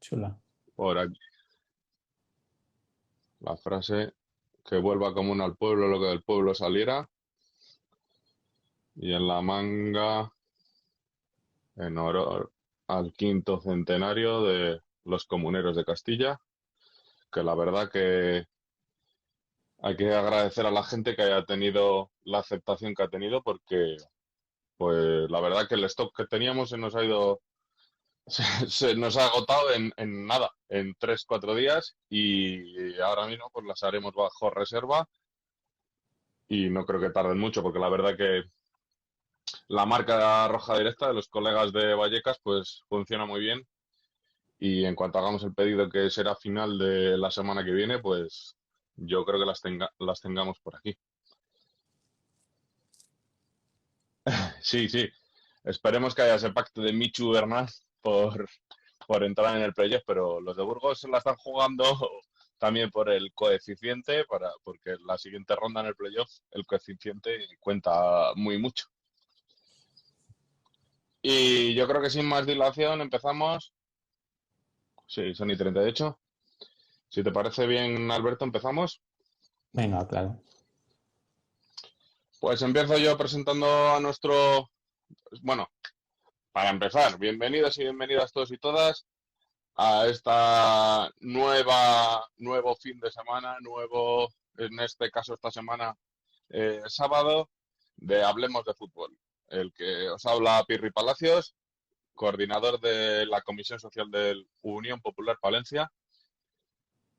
Chula. por aquí. La frase, que vuelva común al pueblo lo que del pueblo saliera. Y en la manga, en honor al quinto centenario de los comuneros de Castilla, que la verdad que hay que agradecer a la gente que haya tenido la aceptación que ha tenido, porque pues la verdad que el stock que teníamos se nos ha ido, se nos ha agotado en nada, en 3 4 días, y ahora mismo pues las haremos bajo reserva y no creo que tarden mucho, porque la verdad que la marca roja directa de los colegas de Vallecas pues funciona muy bien, y en cuanto hagamos el pedido, que será final de la semana que viene, pues yo creo que las tengamos por aquí. Sí, sí. Esperemos que haya ese pacto de Michu Bernal por entrar en el playoff, pero los de Burgos se la están jugando también por el coeficiente, porque la siguiente ronda en el playoff, el coeficiente cuenta muy mucho. Y yo creo que sin más dilación empezamos. Sí, son y 38. Si te parece bien, Alberto, empezamos. Venga, claro. Pues empiezo yo presentando a nuestro... Bueno, para empezar, bienvenidos y bienvenidas todos y todas a esta nuevo fin de semana, en este caso esta semana, sábado, de Hablemos de Fútbol. El que os habla, Pirri Palacios, coordinador de la Comisión Social de Unión Popular Palencia,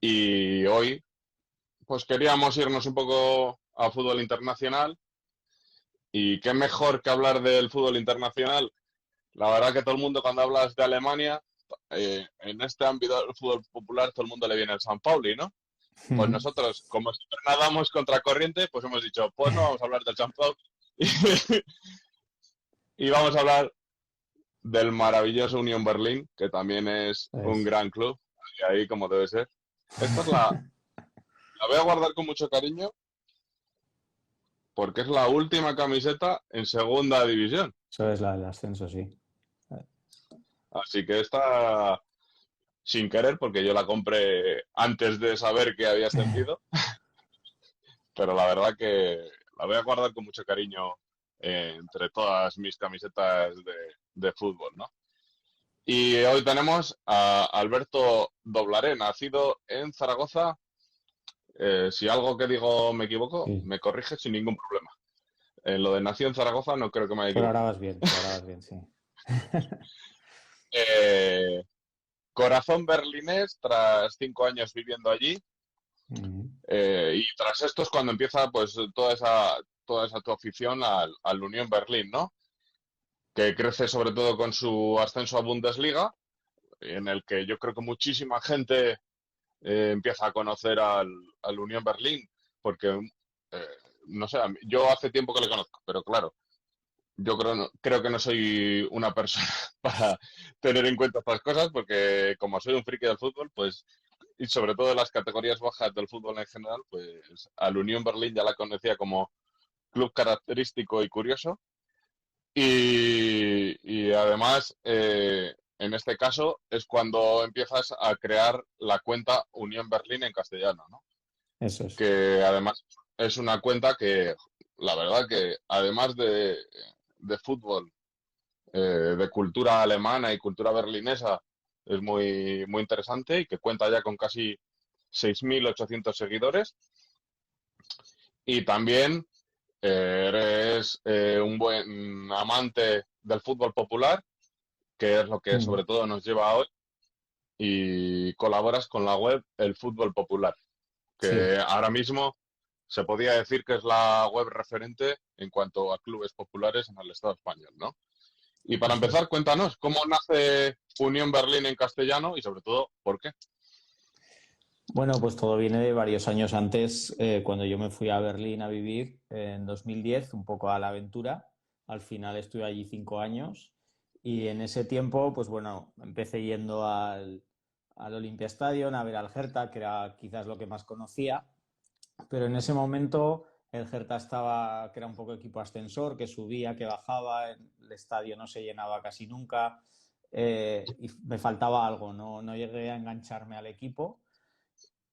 y hoy pues queríamos irnos un poco a fútbol internacional, y qué mejor que hablar del fútbol internacional. La verdad que todo el mundo, cuando hablas de Alemania, en este ámbito del fútbol popular, todo el mundo le viene el San Pauli, ¿no? Pues nosotros, como siempre nadamos contra corriente, pues hemos dicho, pues no vamos a hablar del San Pauli y vamos a hablar del maravilloso Unión Berlín, que también es un Pues, gran club, y ahí como debe ser. Esta es la voy a guardar con mucho cariño, porque es la última camiseta en segunda división. eso es la del ascenso, sí. Así que esta, sin querer, porque yo la compré antes de saber que había ascendido, pero la verdad que la voy a guardar con mucho cariño, entre todas mis camisetas de fútbol, ¿no? Y hoy tenemos a Alberto Doblaré, nacido en Zaragoza. Si algo que digo me equivoco, Sí. me corrige sin ningún problema. En lo de nació en Zaragoza no creo que me haya Por ahora equivocado. vas bien, por ahora vas bien, sí. Eh, Corazón berlinés, tras 5 años viviendo allí. Mm. Y tras esto es cuando empieza pues toda esa tu afición al Unión Berlín, ¿no? Que crece sobre todo con su ascenso a Bundesliga, en el que yo creo que muchísima gente empieza a conocer al Unión Berlín, porque, eh, no sé, yo hace tiempo que le conozco, pero claro, yo creo que no soy una persona para tener en cuenta estas cosas, porque como soy un friki del fútbol, pues, y sobre todo en las categorías bajas del fútbol en general, pues al Unión Berlín ya la conocía como club característico y curioso. Y además, en este caso, es cuando empiezas a crear la cuenta Unión Berlín en castellano, ¿no? Eso es. Que además es una cuenta que, la verdad que además de fútbol, de cultura alemana y cultura berlinesa, es muy interesante, y que cuenta ya con casi 6.800 seguidores. Y también eres un buen amante del fútbol popular, que es lo que Mm. sobre todo nos lleva a hoy, y colaboras con la web El Fútbol Popular, que Sí. ahora mismo se podía decir que es la web referente en cuanto a clubes populares en el Estado español, ¿no? Y para Eso empezar, es. cuéntanos, ¿cómo nace Unión Berlín en castellano y sobre todo, por qué? Bueno, pues todo viene de varios años antes, cuando yo me fui a Berlín a vivir en 2010, un poco a la aventura. Al final estuve allí 5 años y en ese tiempo, pues bueno, empecé yendo al Olympiastadion a ver al Hertha, que era quizás lo que más conocía. Pero en ese momento el Hertha estaba, que era un poco equipo ascensor, que subía, que bajaba, el estadio no se llenaba casi nunca. y me faltaba algo, no llegué a engancharme al equipo.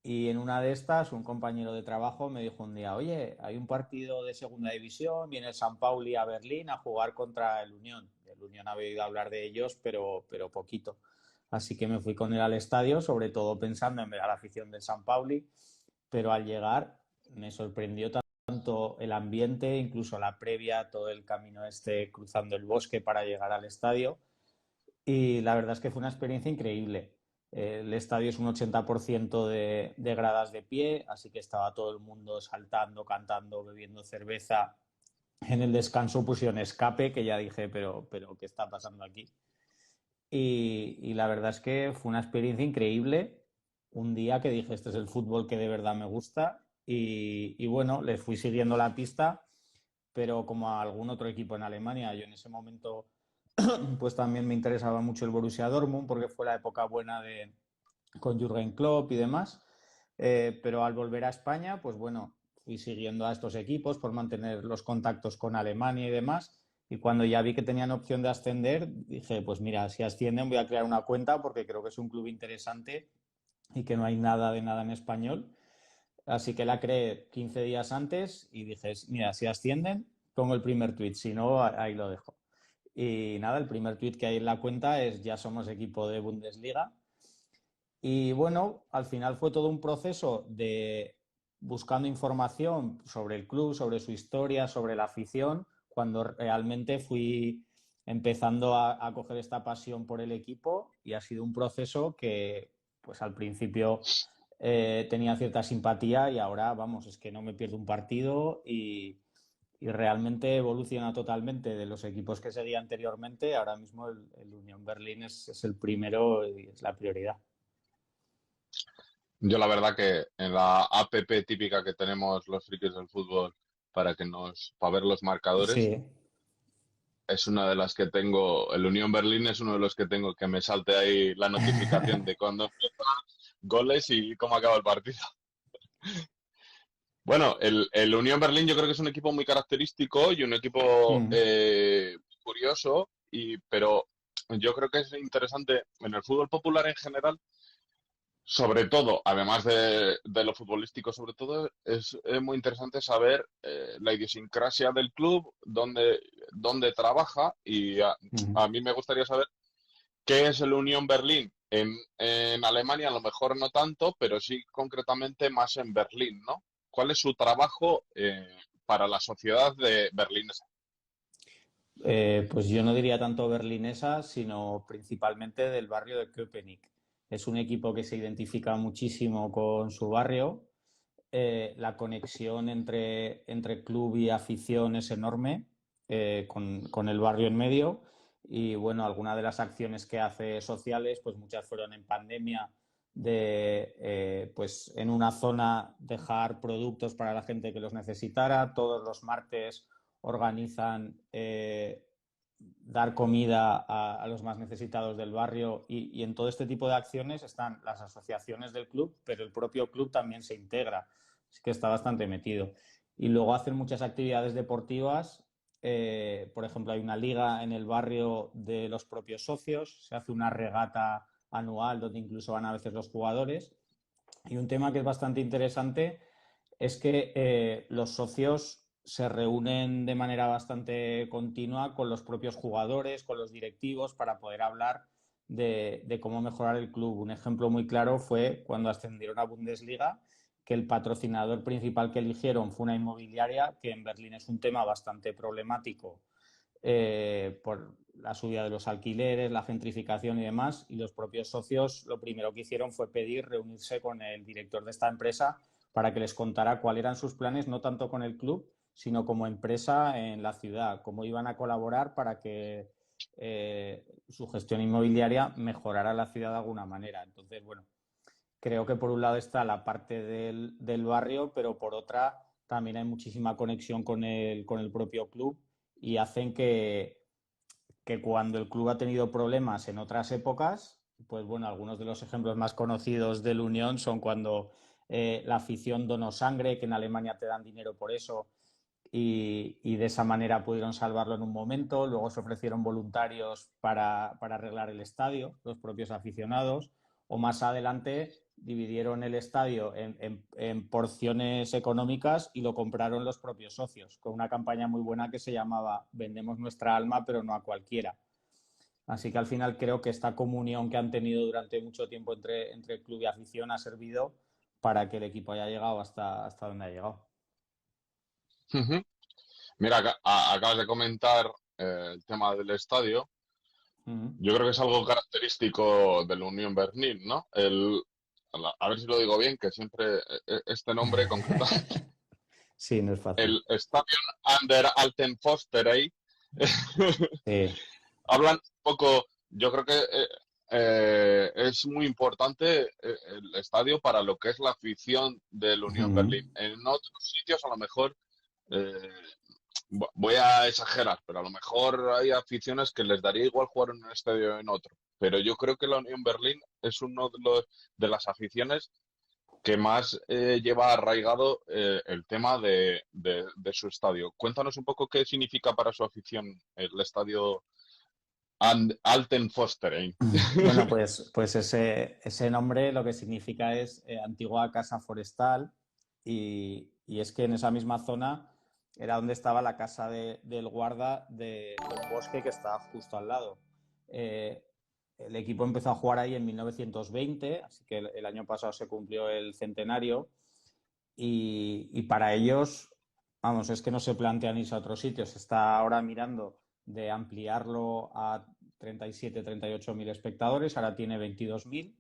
Y en una de estas, un compañero de trabajo me dijo un día, oye, hay un partido de segunda división, viene el San Pauli a Berlín a jugar contra el Unión. El Unión había oído hablar de ellos, pero poquito. Así que me fui con él al estadio, sobre todo pensando en ver a la afición del San Pauli, pero al llegar me sorprendió tanto el ambiente, incluso la previa, todo el camino este cruzando el bosque para llegar al estadio, y la verdad es que fue una experiencia increíble. El estadio es un 80% de gradas de pie, así que estaba todo el mundo saltando, cantando, bebiendo cerveza. En el descanso pusieron escape, que ya dije, pero ¿qué está pasando aquí? Y la verdad es que fue una experiencia increíble. Un día que dije, este es el fútbol que de verdad me gusta. Y bueno, les fui siguiendo la pista, pero como a algún otro equipo en Alemania, yo en ese momento pues también me interesaba mucho el Borussia Dortmund porque fue la época buena con Jürgen Klopp y demás. Pero al volver a España, pues bueno, fui siguiendo a estos equipos por mantener los contactos con Alemania y demás. Y cuando ya vi que tenían opción de ascender, dije, pues mira, si ascienden voy a crear una cuenta porque creo que es un club interesante y que no hay nada de nada en español. Así que la creé 15 días antes y dije, mira, si ascienden, pongo el primer tweet, si no, ahí lo dejo. Y nada, el primer tweet que hay en la cuenta es ya somos equipo de Bundesliga. Y bueno, al final fue todo un proceso de buscando información sobre el club, sobre su historia, sobre la afición, cuando realmente fui empezando a coger esta pasión por el equipo y ha sido un proceso que pues al principio tenía cierta simpatía y ahora, vamos, es que no me pierdo un partido y realmente evoluciona totalmente de los equipos que seguía anteriormente. Ahora mismo el Unión Berlín es el primero y es la prioridad. Yo la verdad que en la app típica que tenemos los frikis del fútbol para ver los marcadores, Sí, es una de las que tengo, el Unión Berlín es uno de los que tengo que me salte ahí la notificación de cuando empiezan goles y cómo acaba el partido. Bueno, el Unión Berlín yo creo que es un equipo muy característico y un equipo mm, curioso, pero yo creo que es interesante en el fútbol popular en general, sobre todo, además de lo futbolístico, sobre todo, es muy interesante saber la idiosincrasia del club, dónde trabaja mm. a mí me gustaría saber qué es el Unión Berlín. En Alemania a lo mejor no tanto, pero sí concretamente más en Berlín, ¿no? ¿Cuál es su trabajo para la sociedad de berlinesa? Pues yo no diría tanto berlinesa, sino principalmente del barrio de Köpenick. Es un equipo que se identifica muchísimo con su barrio. La conexión entre club y afición es enorme, con el barrio en medio. Y bueno, algunas de las acciones que hace sociales, pues muchas fueron en pandemia, de pues en una zona dejar productos para la gente que los necesitara. Todos los martes organizan dar comida a los más necesitados del barrio y en todo este tipo de acciones están las asociaciones del club, pero el propio club también se integra, así que está bastante metido. Y luego hacen muchas actividades deportivas, por ejemplo hay una liga en el barrio de los propios socios, se hace una regata anual donde incluso van a veces los jugadores. Y un tema que es bastante interesante es que los socios se reúnen de manera bastante continua con los propios jugadores, con los directivos, para poder hablar de cómo mejorar el club. Un ejemplo muy claro fue cuando ascendieron a Bundesliga, que el patrocinador principal que eligieron fue una inmobiliaria, que en Berlín es un tema bastante problemático por la subida de los alquileres, la gentrificación y demás, y los propios socios lo primero que hicieron fue pedir reunirse con el director de esta empresa para que les contara cuáles eran sus planes, no tanto con el club, sino como empresa en la ciudad, cómo iban a colaborar para que su gestión inmobiliaria mejorara la ciudad de alguna manera. Entonces, bueno, creo que por un lado está la parte del barrio, pero por otra también hay muchísima conexión con el propio club y hacen que cuando el club ha tenido problemas en otras épocas, pues bueno, algunos de los ejemplos más conocidos del Unión son cuando la afición donó sangre, que en Alemania te dan dinero por eso, y de esa manera pudieron salvarlo en un momento. Luego se ofrecieron voluntarios para arreglar el estadio, los propios aficionados, o más adelante dividieron el estadio en porciones económicas y lo compraron los propios socios, con una campaña muy buena que se llamaba Vendemos nuestra alma, pero no a cualquiera. Así que al final creo que esta comunión que han tenido durante mucho tiempo entre club y afición ha servido para que el equipo haya llegado hasta donde ha llegado. Ujú. Mira, acabas de comentar el tema del estadio. Uh-huh. Yo creo que es algo característico del Unión Berlín, ¿no? A ver si lo digo bien, que siempre este nombre concreto, Sí, no es fácil. el Stadion an der Alten Försterei, Sí. hablan un poco, yo creo que es muy importante el estadio para lo que es la afición del Unión Uh-huh. Berlín. En otros sitios a lo mejor eh, voy a exagerar, pero a lo mejor hay aficiones que les daría igual jugar en un estadio o en otro. Pero yo creo que la Unión Berlín es uno de las aficiones que más lleva arraigado el tema de su estadio. Cuéntanos un poco qué significa para su afición el estadio Alten Försterei. Bueno, pues ese nombre lo que significa es antigua casa forestal y es que en esa misma zona era donde estaba la casa del guarda de un bosque que estaba justo al lado. Eh, el equipo empezó a jugar ahí en 1920, así que el año pasado se cumplió el centenario y para ellos, vamos, es que no se plantean irse a otros sitios. Se está ahora mirando de ampliarlo a 37, 38 mil espectadores, ahora tiene 22.000.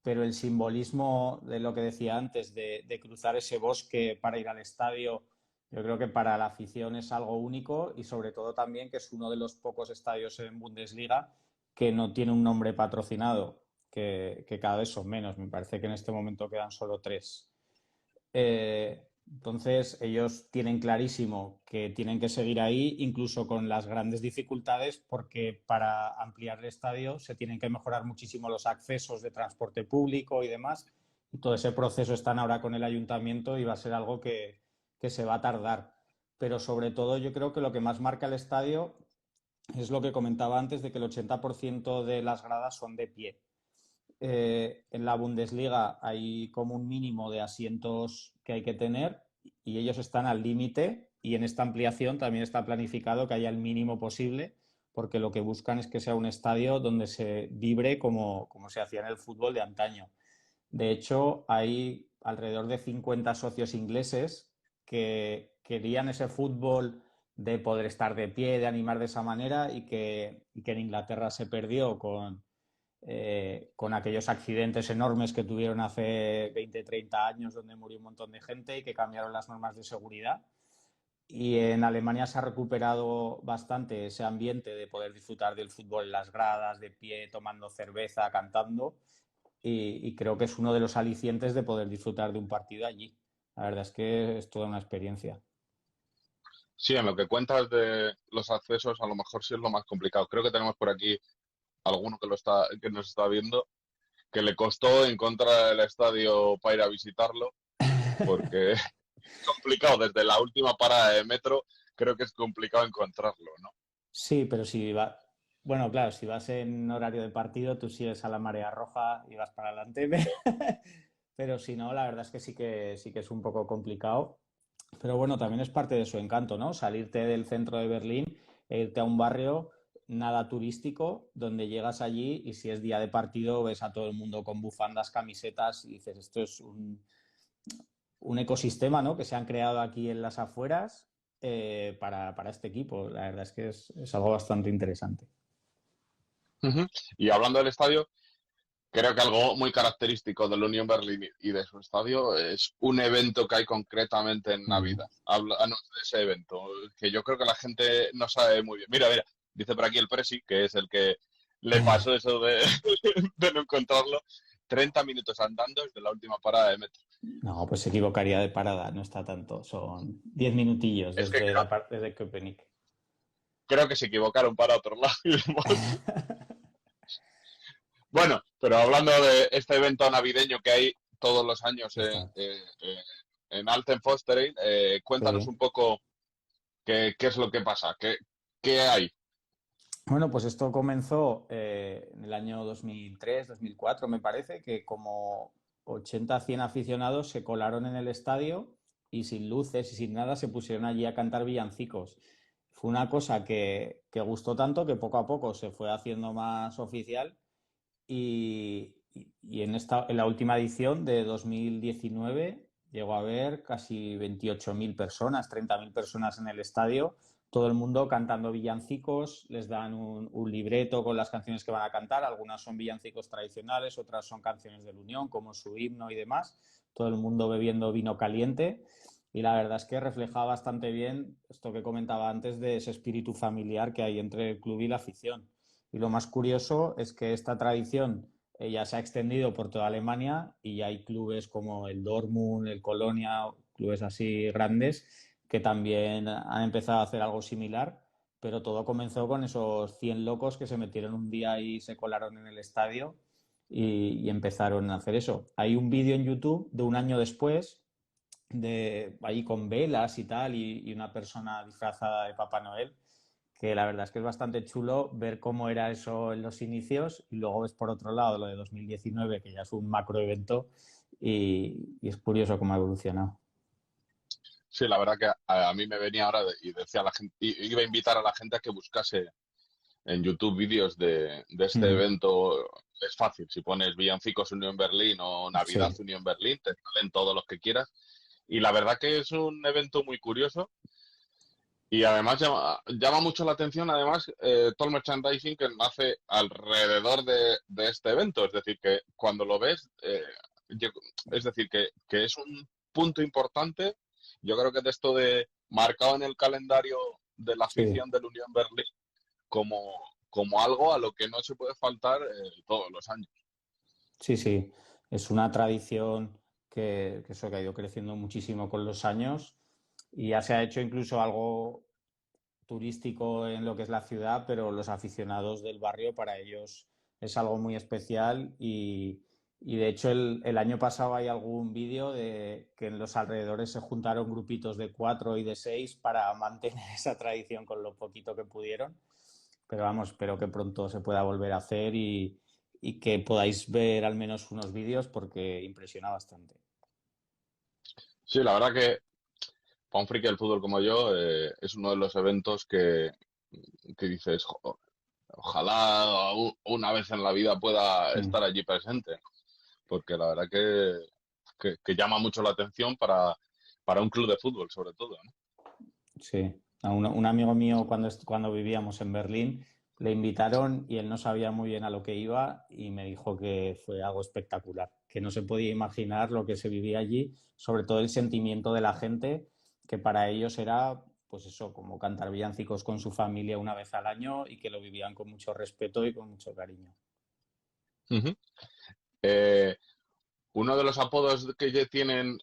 Pero el simbolismo de lo que decía antes, de cruzar ese bosque para ir al estadio, yo creo que para la afición es algo único y sobre todo también que es uno de los pocos estadios en Bundesliga que no tiene un nombre patrocinado, que cada vez son menos. Me parece que en este momento quedan solo 3. Entonces, ellos tienen clarísimo que tienen que seguir ahí, incluso con las grandes dificultades, porque para ampliar el estadio se tienen que mejorar muchísimo los accesos de transporte público y demás. Y todo ese proceso están ahora con el ayuntamiento y va a ser algo que se va a tardar. Pero sobre todo yo creo que lo que más marca el estadio es lo que comentaba antes de que el 80% de las gradas son de pie. En la Bundesliga hay como un mínimo de asientos que hay que tener y ellos están al límite y en esta ampliación también está planificado que haya el mínimo posible porque lo que buscan es que sea un estadio donde se vibre como se hacía en el fútbol de antaño. De hecho, hay alrededor de 50 socios ingleses que querían ese fútbol de poder estar de pie, de animar de esa manera y que en Inglaterra se perdió con aquellos accidentes enormes que tuvieron hace 20, 30 años donde murió un montón de gente y que cambiaron las normas de seguridad. Y en Alemania se ha recuperado bastante ese ambiente de poder disfrutar del fútbol en las gradas, de pie, tomando cerveza, cantando. Y creo que es uno de los alicientes de poder disfrutar de un partido allí. La verdad es que es toda una experiencia. Sí, en lo que cuentas de los accesos, a lo mejor sí es lo más complicado. Creo que tenemos por aquí alguno que nos está viendo, que le costó encontrar el estadio para ir a visitarlo, porque es complicado. Desde la última parada de metro, creo que es complicado encontrarlo, ¿no? Sí, pero si va, bueno, claro, si vas en horario de partido, tú sigues a la marea roja y vas para adelante. Pero si no, la verdad es que sí que es un poco complicado. Pero bueno, también es parte de su encanto, ¿no? Salirte del centro de Berlín e irte a un barrio nada turístico, donde llegas allí y si es día de partido ves a todo el mundo con bufandas, camisetas y dices, esto es un ecosistema, ¿no? Que se han creado aquí en las afueras para este equipo. La verdad es que es algo bastante interesante. Ujú. Y hablando del estadio, creo que algo muy característico del Unión Berlín y de su estadio es un evento que hay concretamente en Mm. Navidad. Háblanos de ese evento, que yo creo que la gente no sabe muy bien. Mira, dice por aquí el Presi, que es el que le pasó eso de, de no encontrarlo, 30 minutos andando desde la última parada de metro. No, pues se equivocaría de parada, no está tanto. Son 10 minutillos Es que desde la parte desde Köpenick. creo que se equivocaron para otro lado. Bueno, pero hablando de este evento navideño que hay todos los años Está. en Alten Fosterade. Cuéntanos Sí. un poco qué es lo que pasa, qué hay. Bueno, pues esto comenzó en el año 2003, 2004, me parece, que como 80, 100 aficionados se colaron en el estadio y sin luces y sin nada se pusieron allí a cantar villancicos. Fue una cosa que gustó tanto que poco a poco se fue haciendo más oficial y en la última edición de 2019 llegó a haber casi 28.000 personas, 30.000 personas en el estadio, todo el mundo cantando villancicos, les dan un libreto con las canciones que van a cantar, algunas son villancicos tradicionales, otras son canciones del Unión, como su himno y demás, todo el mundo bebiendo vino caliente. Y la verdad es que refleja bastante bien esto que comentaba antes de ese espíritu familiar que hay entre el club y la afición. Y lo más curioso es que esta tradición ya se ha extendido por toda Alemania y ya hay clubes como el Dortmund, el Colonia, clubes así grandes que también han empezado a hacer algo similar, pero todo comenzó con esos 100 locos que se metieron un día y se colaron en el estadio y empezaron a hacer eso. Hay un vídeo en YouTube de un año después, de ahí con velas y tal, y una persona disfrazada de Papá Noel, que la verdad es que es bastante chulo ver cómo era eso en los inicios y luego ves por otro lado lo de 2019, que ya es un macro evento y es curioso cómo ha evolucionado. Sí, la verdad que a mí me venía ahora y decía a la gente, iba a invitar a la gente a que buscase en YouTube vídeos de este Mm, evento. Es fácil, si pones Villancicos Unión Berlín o Navidad sí, Unión Berlín, te salen todos los que quieras. Y la verdad que es un evento muy curioso y además llama mucho la atención, además, todo el merchandising que nace alrededor de este evento. Es decir, que cuando lo ves, es decir, que es un punto importante. Yo creo que de esto de marcado en el calendario de la sí, afición del Unión Berlín como, como algo a lo que no se puede faltar todos los años. sí, sí. Es una tradición que eso que ha ido creciendo muchísimo con los años y ya se ha hecho incluso algo turístico en lo que es la ciudad, pero los aficionados del barrio para ellos es algo muy especial y de hecho el año pasado hay algún vídeo de que en los alrededores se juntaron grupitos de 4 y de 6 para mantener esa tradición con lo poquito que pudieron. Pero vamos, espero que pronto se pueda volver a hacer y que podáis ver al menos unos vídeos porque impresiona bastante. Sí, la verdad que para un friki del fútbol como yo es uno de los eventos que dices, ojalá una vez en la vida pueda Mm, estar allí presente, porque la verdad que llama mucho la atención para un club de fútbol, sobre todo, ¿no? sí, a un amigo mío cuando vivíamos en Berlín le invitaron y él no sabía muy bien a lo que iba y me dijo que fue algo espectacular, que no se podía imaginar lo que se vivía allí, sobre todo el sentimiento de la gente, que para ellos era, pues eso, como cantar villancicos con su familia una vez al año y que lo vivían con mucho respeto y con mucho cariño. Ujú. Eh, Uno de los apodos que ya tienen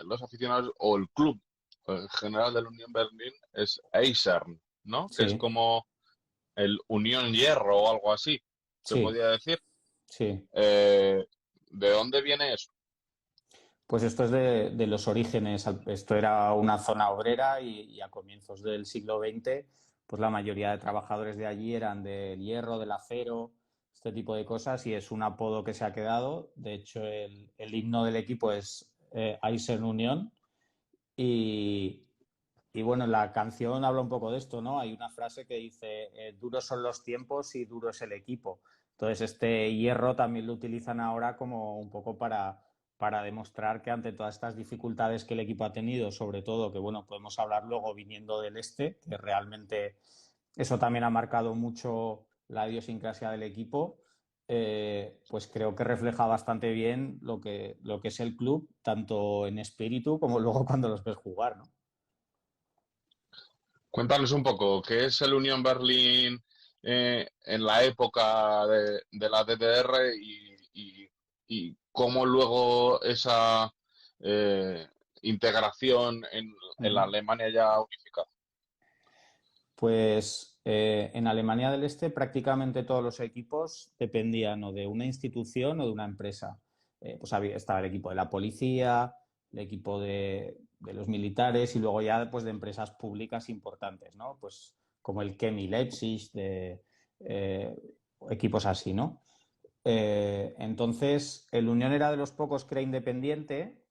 los aficionados o el club en general del Unión Berlín es Eisern, ¿no? Que es Sí, como el Unión Hierro o algo así, se sí, podría decir. sí. Eh, ¿De dónde viene eso? Pues esto es de los orígenes. Esto era una zona obrera y a comienzos del siglo XX, pues la mayoría de trabajadores de allí eran del hierro, del acero, este tipo de cosas, y es un apodo que se ha quedado. De hecho, el himno del equipo es Eisern Unión y, y bueno, la canción habla un poco de esto, ¿no? Hay una frase que dice, duros son los tiempos y duro es el equipo. Entonces, este hierro también lo utilizan ahora como un poco para demostrar que ante todas estas dificultades que el equipo ha tenido, sobre todo, que bueno, podemos hablar luego viniendo del este, que realmente eso también ha marcado mucho la idiosincrasia del equipo, pues creo que refleja bastante bien lo que es el club, tanto en espíritu como luego cuando los ves jugar, ¿no? Cuéntanos un poco, ¿qué es el Unión Berlín en la época de la DDR y cómo luego esa eh, integración en la Ujú. Alemania ya unificada? Pues en Alemania del Este prácticamente todos los equipos dependían o de una institución o de una empresa. Pues estaba el equipo de la policía, el equipo de los militares y luego ya pues de empresas públicas importantes, ¿no? Pues como el Chemie Leipzig, eh, equipos así, ¿no? Entonces, el Unión era de los pocos que era independiente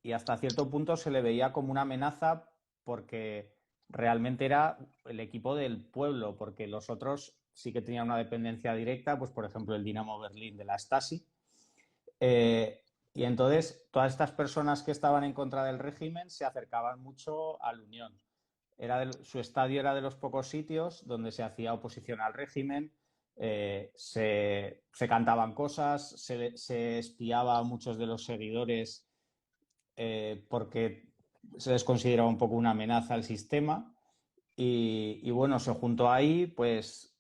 y hasta cierto punto se le veía como una amenaza porque realmente era el equipo del pueblo, porque los otros sí que tenían una dependencia directa, pues por ejemplo el Dinamo Berlín de la Stasi. Y entonces todas estas personas que estaban en contra del régimen se acercaban mucho al Unión. Su estadio era de los pocos sitios donde se hacía oposición al régimen, se cantaban cosas, se espiaba a muchos de los seguidores porque se les consideraba un poco una amenaza al sistema. Y bueno, se juntó ahí, pues,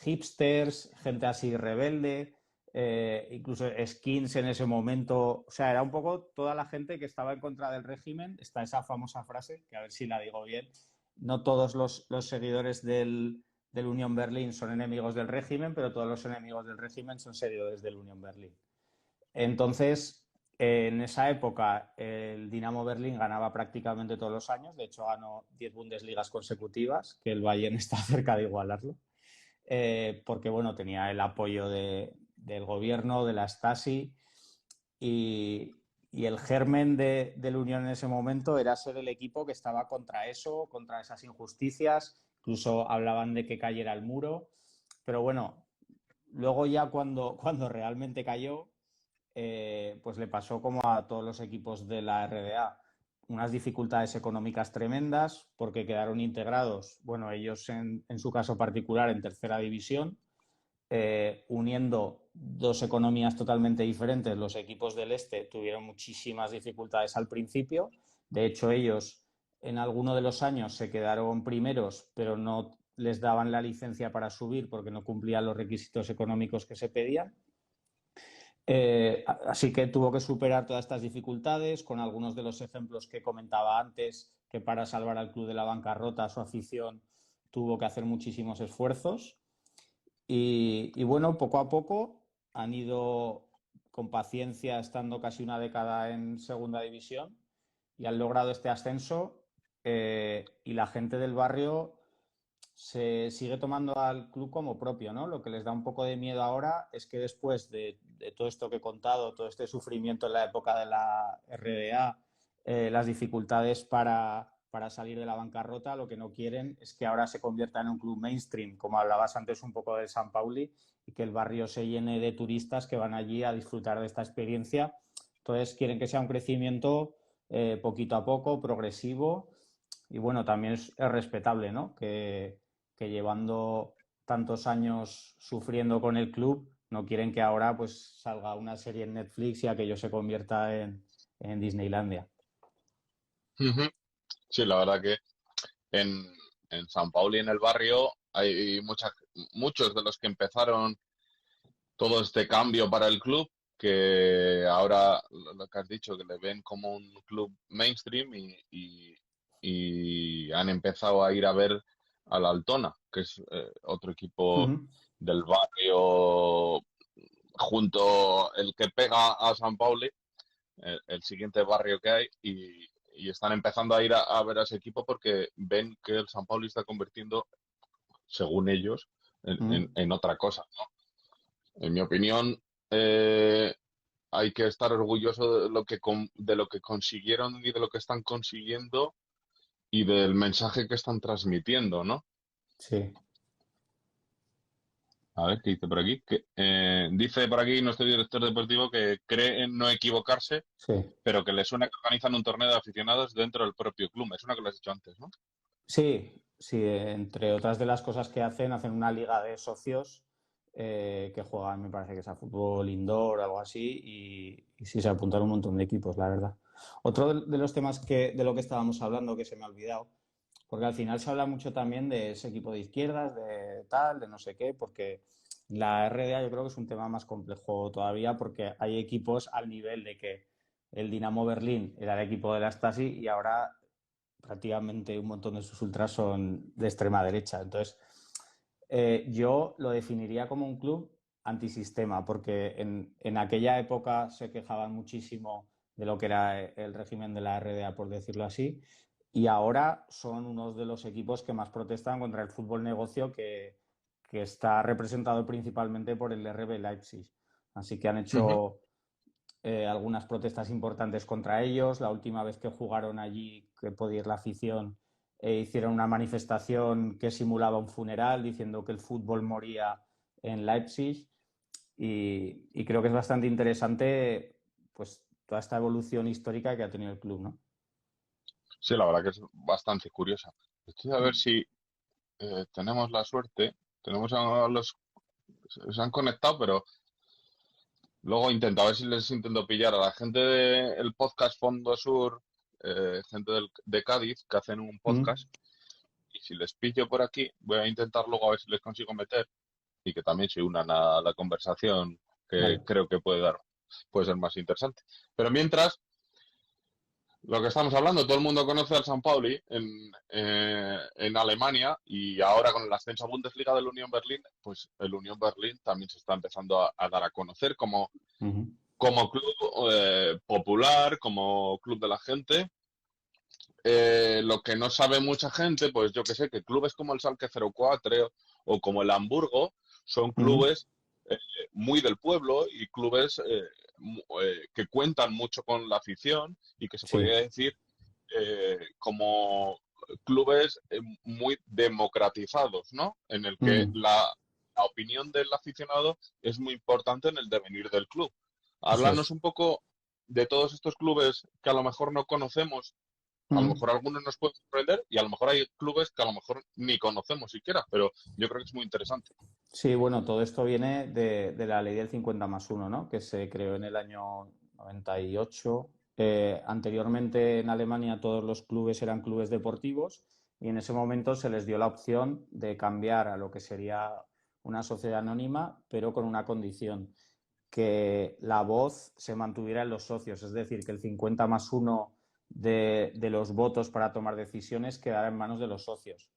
hipsters, gente así rebelde, incluso skins en ese momento. O sea, era un poco toda la gente que estaba en contra del régimen. Está esa famosa frase, que a ver si la digo bien. No todos los seguidores del Unión Berlín son enemigos del régimen, pero todos los enemigos del régimen son seguidores del Unión Berlín. Entonces, en esa época, el Dinamo Berlín ganaba prácticamente todos los años. De hecho, ganó 10 Bundesligas consecutivas, que el Bayern está cerca de igualarlo. Porque, bueno, tenía el apoyo del gobierno, de la Stasi. Y el germen de la Unión en ese momento era ser el equipo que estaba contra eso, contra esas injusticias. Incluso hablaban de que cayera el muro. Pero bueno, luego ya cuando realmente cayó, pues le pasó como a todos los equipos de la RDA, unas dificultades económicas tremendas porque quedaron integrados, bueno, ellos en su caso particular en tercera división, uniendo dos economías totalmente diferentes. Los equipos del este tuvieron muchísimas dificultades al principio. De hecho, ellos en alguno de los años se quedaron primeros, pero no les daban la licencia para subir porque no cumplían los requisitos económicos que se pedían. Así que tuvo que superar todas estas dificultades con algunos de los ejemplos que comentaba antes, que para salvar al club de la bancarrota, su afición tuvo que hacer muchísimos esfuerzos. Y bueno, poco a poco han ido con paciencia, estando casi una década en segunda división y han logrado este ascenso. Y la gente del barrio se sigue tomando al club como propio, ¿no? Lo que les da un poco de miedo ahora es que después de todo esto que he contado, todo este sufrimiento en la época de la RDA, las dificultades para salir de la bancarrota, lo que no quieren es que ahora se convierta en un club mainstream, como hablabas antes un poco del San Pauli, y que el barrio se llene de turistas que van allí a disfrutar de esta experiencia. Entonces quieren que sea un crecimiento poquito a poco, progresivo, y bueno, también es respetable, ¿no? Que llevando tantos años sufriendo con el club, no quieren que ahora pues salga una serie en Netflix y aquello se convierta en Disneylandia. Ujú. Sí, la verdad que en, en San Paulo y en el barrio hay muchos de los que empezaron todo este cambio para el club, que ahora lo que has dicho, que le ven como un club mainstream y han empezado a ir a ver al Altona, que es otro equipo Uh-huh. del barrio junto el que pega a San Pauli, el siguiente barrio que hay, y están empezando a ir a ver a ese equipo porque ven que el San Pauli está convirtiendo, según ellos, Uh-huh. en otra cosa, ¿no? En mi opinión, eh, hay que estar orgulloso de lo que consiguieron y de lo que están consiguiendo y del mensaje que están transmitiendo, ¿no? Sí, A ver, ¿qué dice por aquí? Dice por aquí nuestro director deportivo que cree en no equivocarse, sí. pero que le suena que organizan un torneo de aficionados dentro del propio club. Me suena que lo has dicho antes, ¿no? Sí, sí, entre otras de las cosas que hacen una liga de socios que juegan, me parece que es a fútbol indoor o algo así, y sí se apuntaron un montón de equipos, la verdad. Otro de los temas de lo que estábamos hablando que se me ha olvidado, porque al final se habla mucho también de ese equipo de izquierdas, de tal, de no sé qué, porque la RDA yo creo que es un tema más complejo todavía, porque hay equipos al nivel de que el Dinamo Berlín era el equipo de la Stasi y ahora prácticamente un montón de sus ultras son de extrema derecha. Entonces, yo lo definiría como un club antisistema, porque en aquella época se quejaban muchísimo de lo que era el régimen de la RDA, por decirlo así, y ahora son uno de los equipos que más protestan contra el fútbol negocio que está representado principalmente por el RB Leipzig. Así que han Ujú. hecho algunas protestas importantes contra ellos. La última vez que jugaron allí, que podía ir la afición, hicieron una manifestación que simulaba un funeral diciendo que el fútbol moría en Leipzig y creo que es bastante interesante pues toda esta evolución histórica que ha tenido el club, ¿no? Sí, la verdad que es bastante curiosa. Estoy a ver si tenemos la suerte. Tenemos a los... Se han conectado, pero luego intento, a ver si les intento pillar a la gente del podcast Fondo Sur, gente de Cádiz, que hacen un Mm. podcast. Y si les pillo por aquí, voy a intentar luego a ver si les consigo meter y que también se unan a la conversación que Vale. creo que puede ser más interesante. Pero mientras, lo que estamos hablando, todo el mundo conoce al San Pauli en Alemania y ahora con el ascenso a Bundesliga del Unión Berlín, pues el Unión Berlín también se está empezando a dar a conocer Ujú. como club popular, como club de la gente. Lo que no sabe mucha gente, pues yo que sé, que clubes como el Schalke 04 o como el Hamburgo son Ujú. clubes muy del pueblo y clubes que cuentan mucho con la afición y que se podría Sí. decir como clubes muy democratizados, ¿no? En el que Mm. la opinión del aficionado es muy importante en el devenir del club. Eso Háblanos es. un poco de todos estos clubes que a lo mejor no conocemos, a lo Mm. mejor algunos nos pueden sorprender y a lo mejor hay clubes que a lo mejor ni conocemos siquiera, pero yo creo que es muy interesante. Sí, bueno, todo esto viene de la ley del 50+1, ¿no? Que se creó en el año 98. Anteriormente en Alemania todos los clubes eran clubes deportivos y en ese momento se les dio la opción de cambiar a lo que sería una sociedad anónima, pero con una condición, que la voz se mantuviera en los socios, es decir, que el 50+1 de los votos para tomar decisiones quedara en manos de los socios.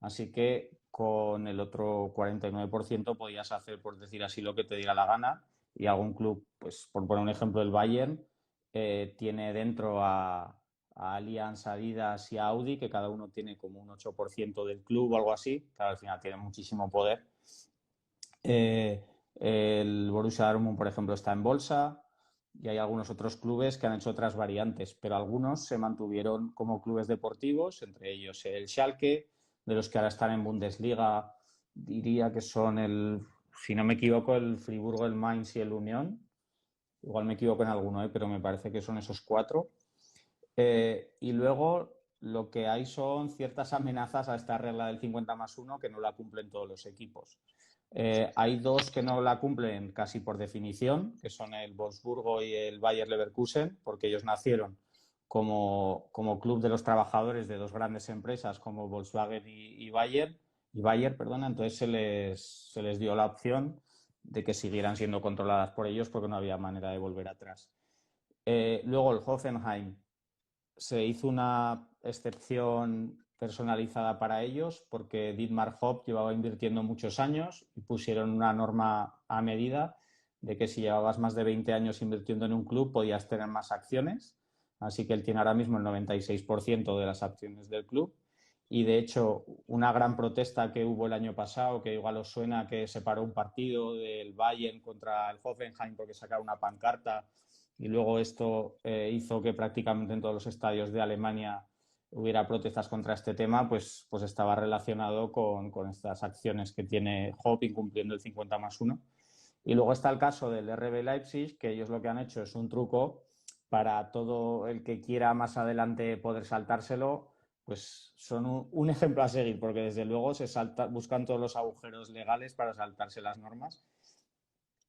Así que con el otro 49% podías hacer, por decir así, lo que te diera la gana y algún club, pues por poner un ejemplo, el Bayern, tiene dentro a Allianz, Adidas y a Audi, que cada uno tiene como un 8% del club o algo así, que al final tiene muchísimo poder. El Borussia Dortmund, por ejemplo, está en bolsa y hay algunos otros clubes que han hecho otras variantes, pero algunos se mantuvieron como clubes deportivos, entre ellos el Schalke, de los que ahora están en Bundesliga, diría que son si no me equivoco, el Friburgo, el Mainz y el Unión. Igual me equivoco en alguno, pero me parece que son esos cuatro. Y luego lo que hay son ciertas amenazas a esta regla del 50+1 que no la cumplen todos los equipos. Hay dos que no la cumplen casi por definición, que son el Wolfsburgo y el Bayer Leverkusen, porque ellos nacieron como club de los trabajadores de dos grandes empresas como Volkswagen y Bayer, perdona, entonces se les dio la opción de que siguieran siendo controladas por ellos porque no había manera de volver atrás. Luego el Hoffenheim, se hizo una excepción personalizada para ellos porque Dietmar Hopp llevaba invirtiendo muchos años y pusieron una norma a medida de que si llevabas más de 20 años invirtiendo en un club podías tener más acciones. Así que él tiene ahora mismo el 96% de las acciones del club. Y de hecho, una gran protesta que hubo el año pasado, que igual os suena, que se paró un partido del Bayern contra el Hoffenheim porque sacaron una pancarta y luego esto hizo que prácticamente en todos los estadios de Alemania hubiera protestas contra este tema, pues estaba relacionado con estas acciones que tiene Hop incumpliendo el 50+1. Y luego está el caso del RB Leipzig, que ellos lo que han hecho es un truco para todo el que quiera más adelante poder saltárselo, pues son un ejemplo a seguir, porque desde luego buscan todos los agujeros legales para saltarse las normas.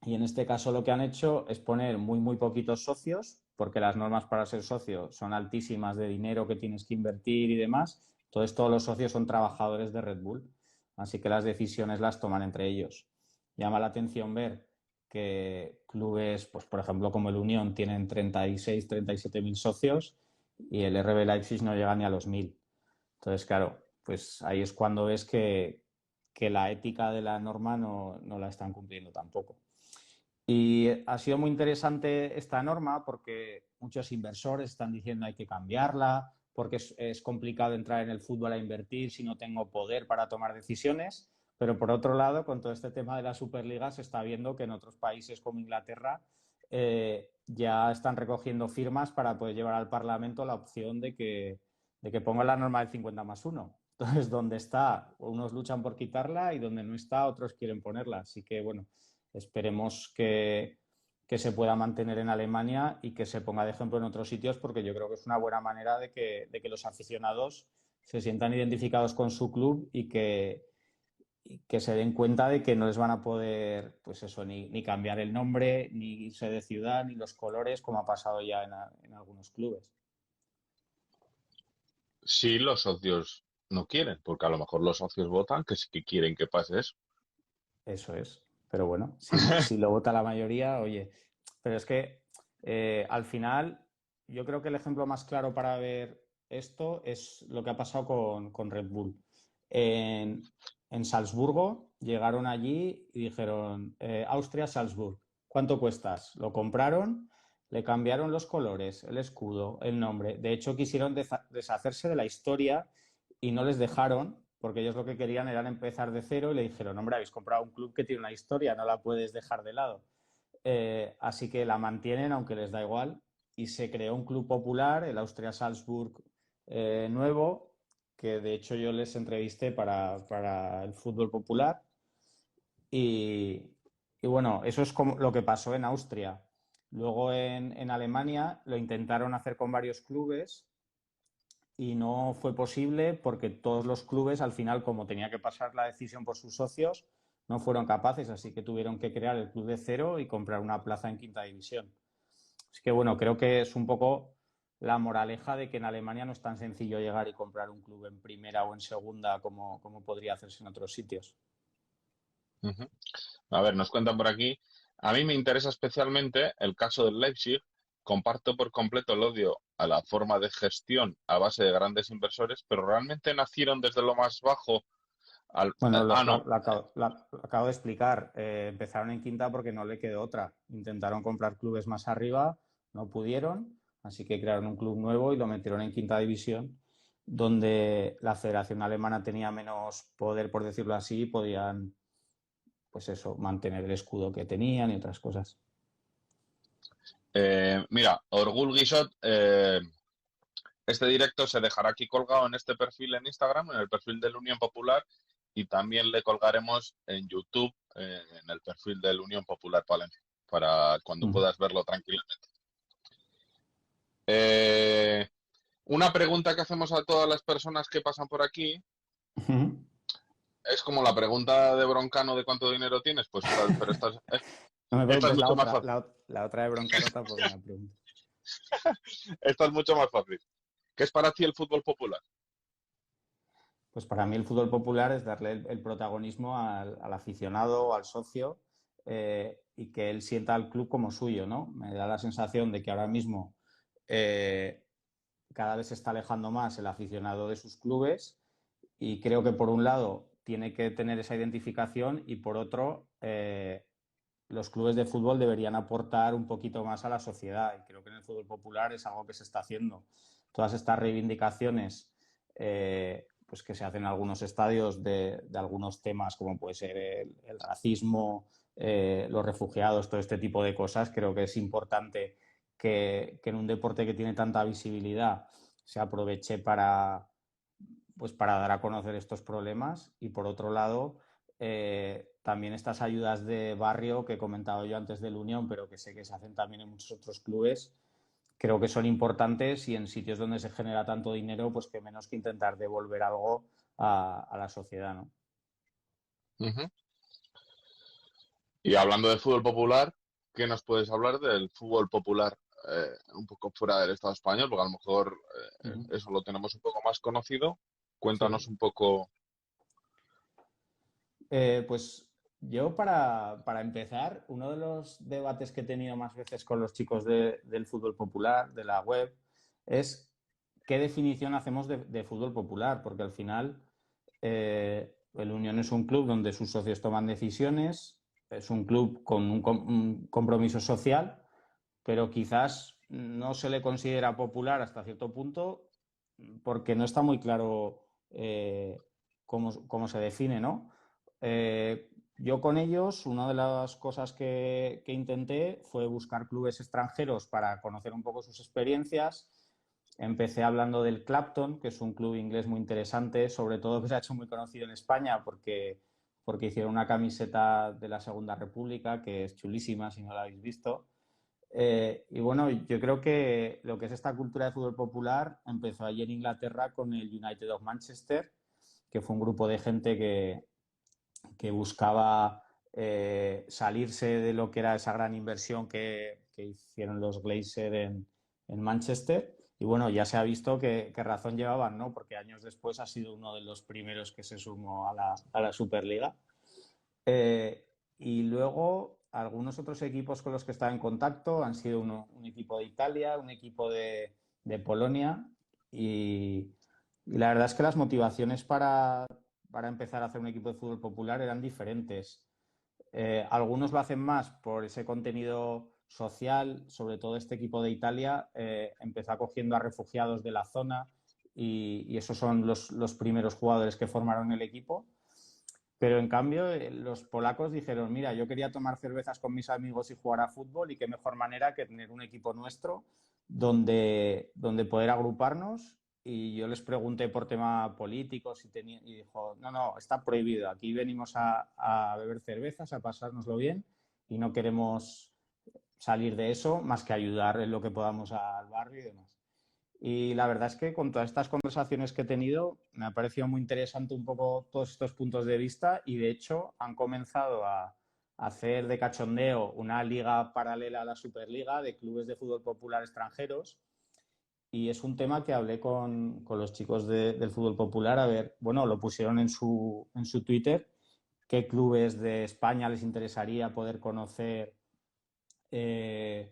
Y en este caso lo que han hecho es poner muy, muy poquitos socios, porque las normas para ser socio son altísimas de dinero que tienes que invertir y demás. Entonces todos los socios son trabajadores de Red Bull, así que las decisiones las toman entre ellos. Llama la atención ver que clubes, pues por ejemplo como el Unión, tienen 36, 37 mil socios y el RB Leipzig no llega ni a los 1000. Entonces, claro, pues ahí es cuando ves que la ética de la norma no la están cumpliendo tampoco. Y ha sido muy interesante esta norma porque muchos inversores están diciendo hay que cambiarla porque es complicado entrar en el fútbol a invertir si no tengo poder para tomar decisiones. Pero por otro lado, con todo este tema de la Superliga, se está viendo que en otros países como Inglaterra ya están recogiendo firmas para poder llevar al Parlamento la opción de que ponga la norma del 50+1. Entonces, donde está, unos luchan por quitarla y donde no está, otros quieren ponerla. Así que, bueno, esperemos que se pueda mantener en Alemania y que se ponga de ejemplo en otros sitios, porque yo creo que es una buena manera de que los aficionados se sientan identificados con su club y que se den cuenta de que no les van a poder, pues eso, ni cambiar el nombre, ni irse de ciudad, ni los colores, como ha pasado ya en algunos clubes. Si los socios no quieren, porque a lo mejor los socios votan que sí que quieren que pase eso. Eso es. Pero bueno, si lo vota la mayoría, oye. Pero es que al final, yo creo que el ejemplo más claro para ver esto es lo que ha pasado con Red Bull. En, en Salzburgo llegaron allí y dijeron, Austria-Salzburg, ¿cuánto cuestas? Lo compraron, le cambiaron los colores, el escudo, el nombre. De hecho, quisieron deshacerse de la historia y no les dejaron porque ellos lo que querían era empezar de cero y le dijeron, hombre, habéis comprado un club que tiene una historia, no la puedes dejar de lado. Así que la mantienen, aunque les da igual, y se creó un club popular, el Austria Salzburg nuevo, que de hecho yo les entrevisté para el fútbol popular. Y, y bueno, eso es como lo que pasó en Austria. Luego en Alemania lo intentaron hacer con varios clubes y no fue posible porque todos los clubes, al final, como tenía que pasar la decisión por sus socios, no fueron capaces, así que tuvieron que crear el club de cero y comprar una plaza en quinta división. Así que bueno, creo que es un poco la moraleja de que en Alemania no es tan sencillo llegar y comprar un club en primera o en segunda como podría hacerse en otros sitios. Ujú. A ver, nos cuentan por aquí. A mí me interesa especialmente el caso del Leipzig. Comparto por completo el odio a la forma de gestión a base de grandes inversores, pero realmente nacieron desde lo más bajo al... Bueno, no. lo acabo de explicar. Empezaron en quinta porque no le quedó otra. Intentaron comprar clubes más arriba, no pudieron, así que crearon un club nuevo y lo metieron en quinta división, donde la Federación Alemana tenía menos poder, por decirlo así, y podían, pues eso, mantener el escudo que tenían y otras cosas. Mira, Orgul Guisot, este directo se dejará aquí colgado en este perfil en Instagram, en el perfil de la Unión Popular, y también le colgaremos en YouTube, en el perfil de la Unión Popular Palencia, para cuando Mm. puedas verlo tranquilamente. Eh, una pregunta que hacemos a todas las personas que pasan por aquí es como la pregunta de Broncano de cuánto dinero tienes, pues pero No me esta es preguntes la mucho más otra, fácil. la otra de Broncano tampoco me la pregunto. Esta es mucho más fácil. ¿Qué es para ti el fútbol popular? Pues para mí el fútbol popular es darle el protagonismo al aficionado o al socio y que él sienta al club como suyo, ¿no? Me da la sensación de que ahora mismo eh, cada vez se está alejando más el aficionado de sus clubes y creo que por un lado tiene que tener esa identificación y por otro los clubes de fútbol deberían aportar un poquito más a la sociedad y creo que en el fútbol popular es algo que se está haciendo. Todas estas reivindicaciones pues que se hacen en algunos estadios de algunos temas como puede ser el racismo, los refugiados, todo este tipo de cosas, creo que es importante que en un deporte que tiene tanta visibilidad se aproveche pues para dar a conocer estos problemas y por otro lado también estas ayudas de barrio que he comentado yo antes del Unión, pero que sé que se hacen también en muchos otros clubes, creo que son importantes y en sitios donde se genera tanto dinero, pues que menos que intentar devolver algo a la sociedad, ¿no? Uh-huh. Y hablando de fútbol popular, ¿qué nos puedes hablar del fútbol popular un poco fuera del Estado español? Porque a lo mejor Uh -huh. eso lo tenemos un poco más conocido. Sí. Cuéntanos un poco. Pues yo para empezar, uno de los debates que he tenido más veces con los chicos del fútbol popular, de la web, es qué definición hacemos de fútbol popular, porque al final el Unión es un club donde sus socios toman decisiones, es un club con un compromiso social, pero quizás no se le considera popular hasta cierto punto porque no está muy claro cómo se define, ¿no? Yo con ellos, una de las cosas que intenté fue buscar clubes extranjeros para conocer un poco sus experiencias. Empecé hablando del Clapton, que es un club inglés muy interesante, sobre todo que se ha hecho muy conocido en España porque hicieron una camiseta de la Segunda República, que es chulísima si no la habéis visto. Y bueno, yo creo que lo que es esta cultura de fútbol popular empezó allí en Inglaterra con el United of Manchester, que fue un grupo de gente que buscaba salirse de lo que era esa gran inversión que hicieron los Glazer en Manchester. Y bueno, ya se ha visto que razón llevaban, ¿no? Porque años después ha sido uno de los primeros que se sumó a la Superliga. Y luego algunos otros equipos con los que estaba en contacto han sido un equipo de Italia, un equipo de Polonia y la verdad es que las motivaciones para empezar a hacer un equipo de fútbol popular eran diferentes. Algunos lo hacen más por ese contenido social, sobre todo este equipo de Italia empezó acogiendo a refugiados de la zona y esos son los primeros jugadores que formaron el equipo. Pero en cambio, los polacos dijeron, mira, yo quería tomar cervezas con mis amigos y jugar a fútbol y qué mejor manera que tener un equipo nuestro donde poder agruparnos. Y yo les pregunté por tema político y dijo, no, no, está prohibido. Aquí venimos a beber cervezas, a pasárnoslo bien y no queremos salir de eso más que ayudar en lo que podamos al barrio y demás. Y la verdad es que con todas estas conversaciones que he tenido, me ha parecido muy interesante un poco todos estos puntos de vista y de hecho han comenzado a hacer de cachondeo una liga paralela a la Superliga de clubes de fútbol popular extranjeros y es un tema que hablé con los chicos del fútbol popular, a ver, bueno, lo pusieron en su Twitter, qué clubes de España les interesaría poder conocer eh,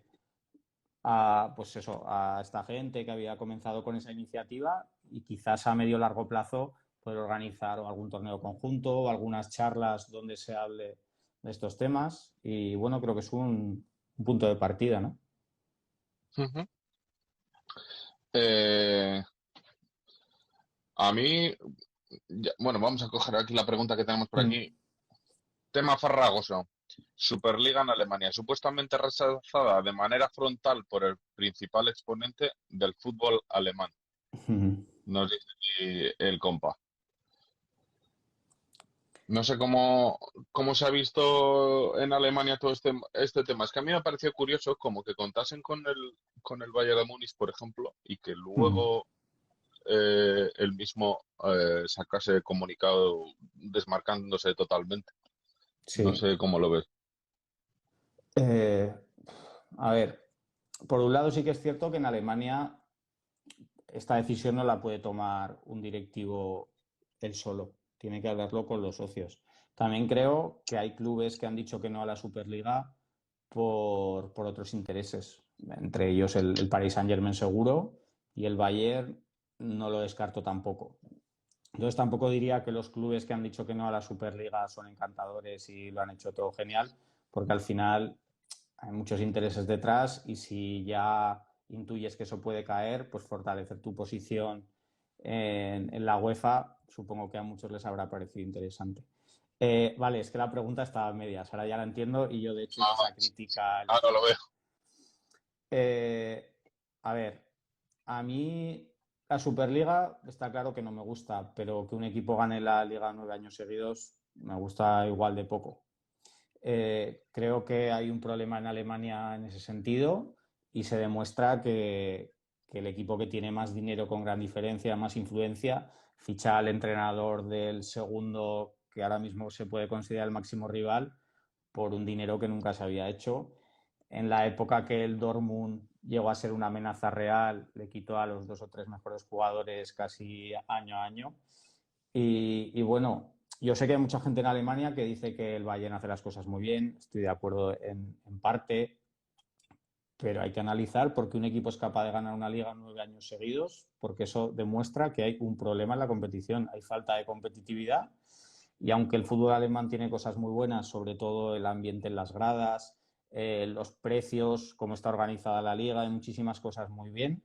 pues eso, a esta gente que había comenzado con esa iniciativa y quizás a medio largo plazo poder organizar algún torneo conjunto o algunas charlas donde se hable de estos temas y bueno, creo que es un punto de partida, ¿no? Ujú. Eh, a mí, bueno, vamos a coger aquí la pregunta que tenemos por Mm. aquí. Tema farragoso. Superliga en Alemania, supuestamente rechazada de manera frontal por el principal exponente del fútbol alemán. Nos dice aquí el compa. No sé cómo se ha visto en Alemania todo este tema. Es que a mí me ha parecido curioso como que contasen con el Bayern de Múnich, por ejemplo, y que luego él mismo sacase comunicado desmarcándose totalmente. No Sí. sé cómo lo ves. Eh, a ver, por un lado sí que es cierto que en Alemania esta decisión no la puede tomar un directivo él solo, tiene que hablarlo con los socios. También creo que hay clubes que han dicho que no a la Superliga por otros intereses, entre ellos el Paris Saint-Germain seguro y el Bayern no lo descarto tampoco. Entonces tampoco diría que los clubes que han dicho que no a la Superliga son encantadores y lo han hecho todo genial, porque al final hay muchos intereses detrás y si ya intuyes que eso puede caer, pues fortalecer tu posición en la UEFA, supongo que a muchos les habrá parecido interesante. Vale, es que la pregunta estaba a medias, ahora ya la entiendo y yo de hecho hice Ah, esa crítica al ahora lo inicio. veo. Eh, a ver, a mí la Superliga está claro que no me gusta, pero que un equipo gane la Liga 9 años seguidos me gusta igual de poco. Creo que hay un problema en Alemania en ese sentido y se demuestra que el equipo que tiene más dinero con gran diferencia, más influencia, ficha al entrenador del segundo, que ahora mismo se puede considerar el máximo rival, por un dinero que nunca se había hecho. En la época que el Dortmund llegó a ser una amenaza real, le quitó a los dos o tres mejores jugadores casi año a año. Y bueno, yo sé que hay mucha gente en Alemania que dice que el Bayern hace las cosas muy bien, estoy de acuerdo en parte, pero hay que analizar por qué un equipo es capaz de ganar una liga 9 años seguidos, porque eso demuestra que hay un problema en la competición, hay falta de competitividad y aunque el fútbol alemán tiene cosas muy buenas, sobre todo el ambiente en las gradas, los precios, cómo está organizada la liga, hay muchísimas cosas muy bien,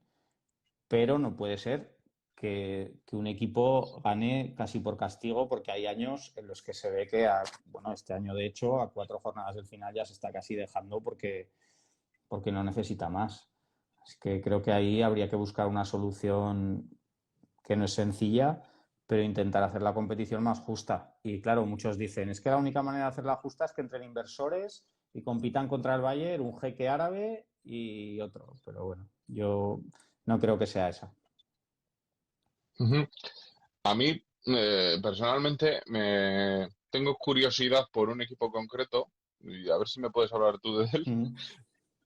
pero no puede ser que un equipo gane casi por castigo, porque hay años en los que se ve que, bueno, este año de hecho, a 4 jornadas del final ya se está casi dejando porque no necesita más. Así que creo que ahí habría que buscar una solución que no es sencilla, pero intentar hacer la competición más justa. Y claro, muchos dicen, es que la única manera de hacerla justa es que entren inversores y compitan contra el Bayern, un jeque árabe y otro. Pero bueno, yo no creo que sea esa. Ujú. A mí, personalmente, me tengo curiosidad por un equipo concreto, y a ver si me puedes hablar tú de él. Mm.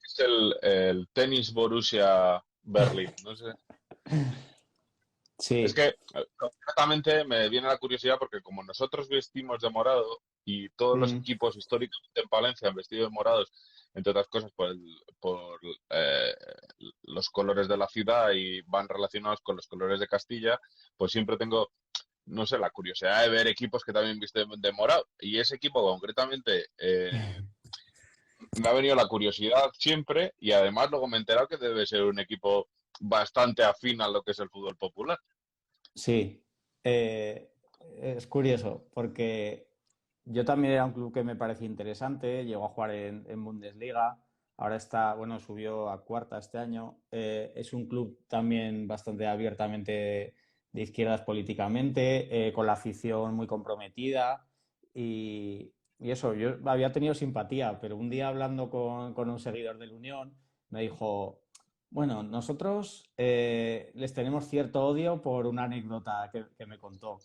Es el Tenis Borussia Berlin. No sé. Es Sí. que concretamente me viene la curiosidad porque como nosotros vestimos de morado y todos los Mm. equipos históricamente en Palencia han vestido de morados, entre otras cosas por eh, los colores de la ciudad y van relacionados con los colores de Castilla, pues siempre tengo, no sé, la curiosidad de ver equipos que también visten de morado. Y ese equipo concretamente me ha venido la curiosidad siempre y además luego me he enterado que debe ser un equipo bastante afín a lo que es el fútbol popular. Sí, eh, es curioso porque yo también era un club que me parecía interesante, llegó a jugar en Bundesliga, ahora está, bueno, subió a cuarta este año. Es un club también bastante abiertamente de izquierdas políticamente, con la afición muy comprometida y eso, yo había tenido simpatía, pero un día hablando con un seguidor del Unión me dijo, bueno, nosotros les tenemos cierto odio por una anécdota que me contó.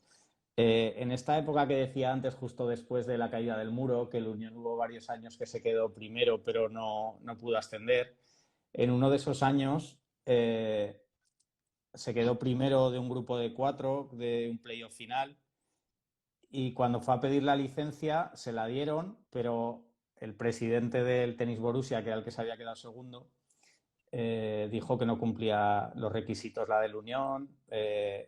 En esta época que decía antes, justo después de la caída del muro, que el Unión hubo varios años que se quedó primero, pero no pudo ascender. En uno de esos años se quedó primero de un grupo de 4, de un playoff final, y cuando fue a pedir la licencia se la dieron, pero el presidente del Tenis Borussia, que era el que se había quedado segundo, dijo que no cumplía los requisitos la del Unión,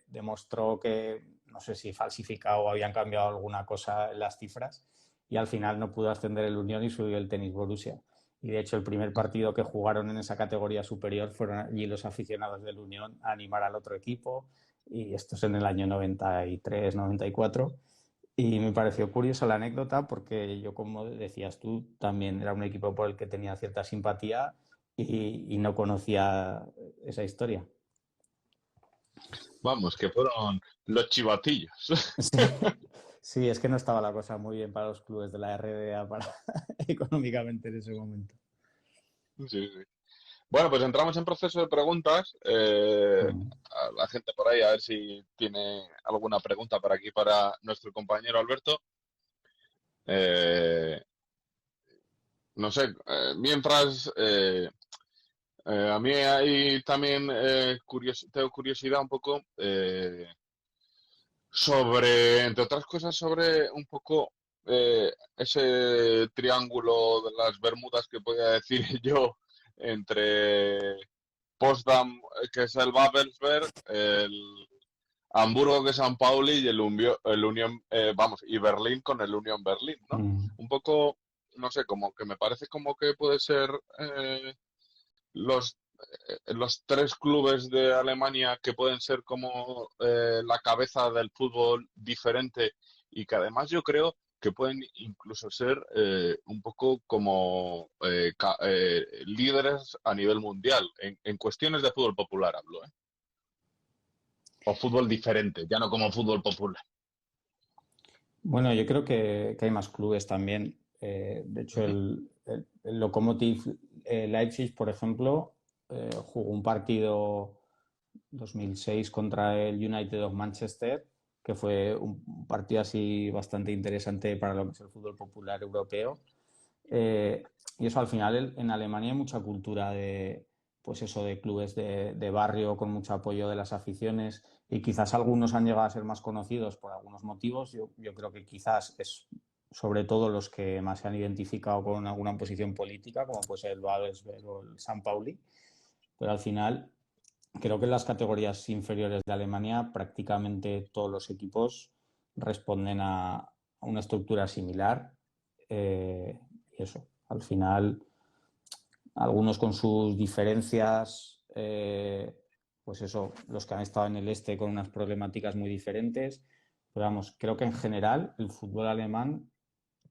demostró que no sé si falsificado o habían cambiado alguna cosa en las cifras y al final no pudo ascender el Unión y subió el Tenis Borussia. Y de hecho el primer partido que jugaron en esa categoría superior fueron allí los aficionados del Unión a animar al otro equipo y esto es en el año 93, 94. Y me pareció curiosa la anécdota porque yo, como decías tú, también era un equipo por el que tenía cierta simpatía y no conocía esa historia. Vamos, que fueron los chivatillos. Sí, sí, es que no estaba la cosa muy bien para los clubes de la RDA económicamente en ese momento. Sí, sí. Bueno, pues entramos en proceso de preguntas. Mm. A la gente por ahí, a ver si tiene alguna pregunta para aquí para nuestro compañero Alberto. Eh, no sé, mientras, a mí hay también tengo curiosidad un poco sobre, entre otras cosas, sobre un poco ese triángulo de las Bermudas que podía decir yo entre Potsdam, que es el Babelsberg, el Hamburgo, que es San Pauli, y el Unión, vamos, y Berlín con el Unión Berlín, ¿no? Mm. Un poco, no sé, como que me parece como que puede ser los, los tres clubes de Alemania que pueden ser como la cabeza del fútbol diferente y que además yo creo que pueden incluso ser un poco como líderes a nivel mundial en cuestiones de fútbol popular, hablo, ¿eh? O fútbol diferente, ya no como fútbol popular. Bueno, yo creo que hay más clubes también. De hecho, Ujú. el Lokomotiv Leipzig, por ejemplo, jugó un partido 2006 contra el United of Manchester, que fue un partido así bastante interesante para lo que es el fútbol popular europeo. Y eso al final en Alemania hay mucha cultura de, pues eso, de clubes de barrio con mucho apoyo de las aficiones y quizás algunos han llegado a ser más conocidos por algunos motivos. Yo creo que quizás es sobre todo los que más se han identificado con alguna posición política, como puede ser el Babelsberg o el San Pauli, pero al final creo que en las categorías inferiores de Alemania prácticamente todos los equipos responden a una estructura similar. Y eso, al final, algunos con sus diferencias, pues eso, los que han estado en el este con unas problemáticas muy diferentes. Pero vamos, creo que en general el fútbol alemán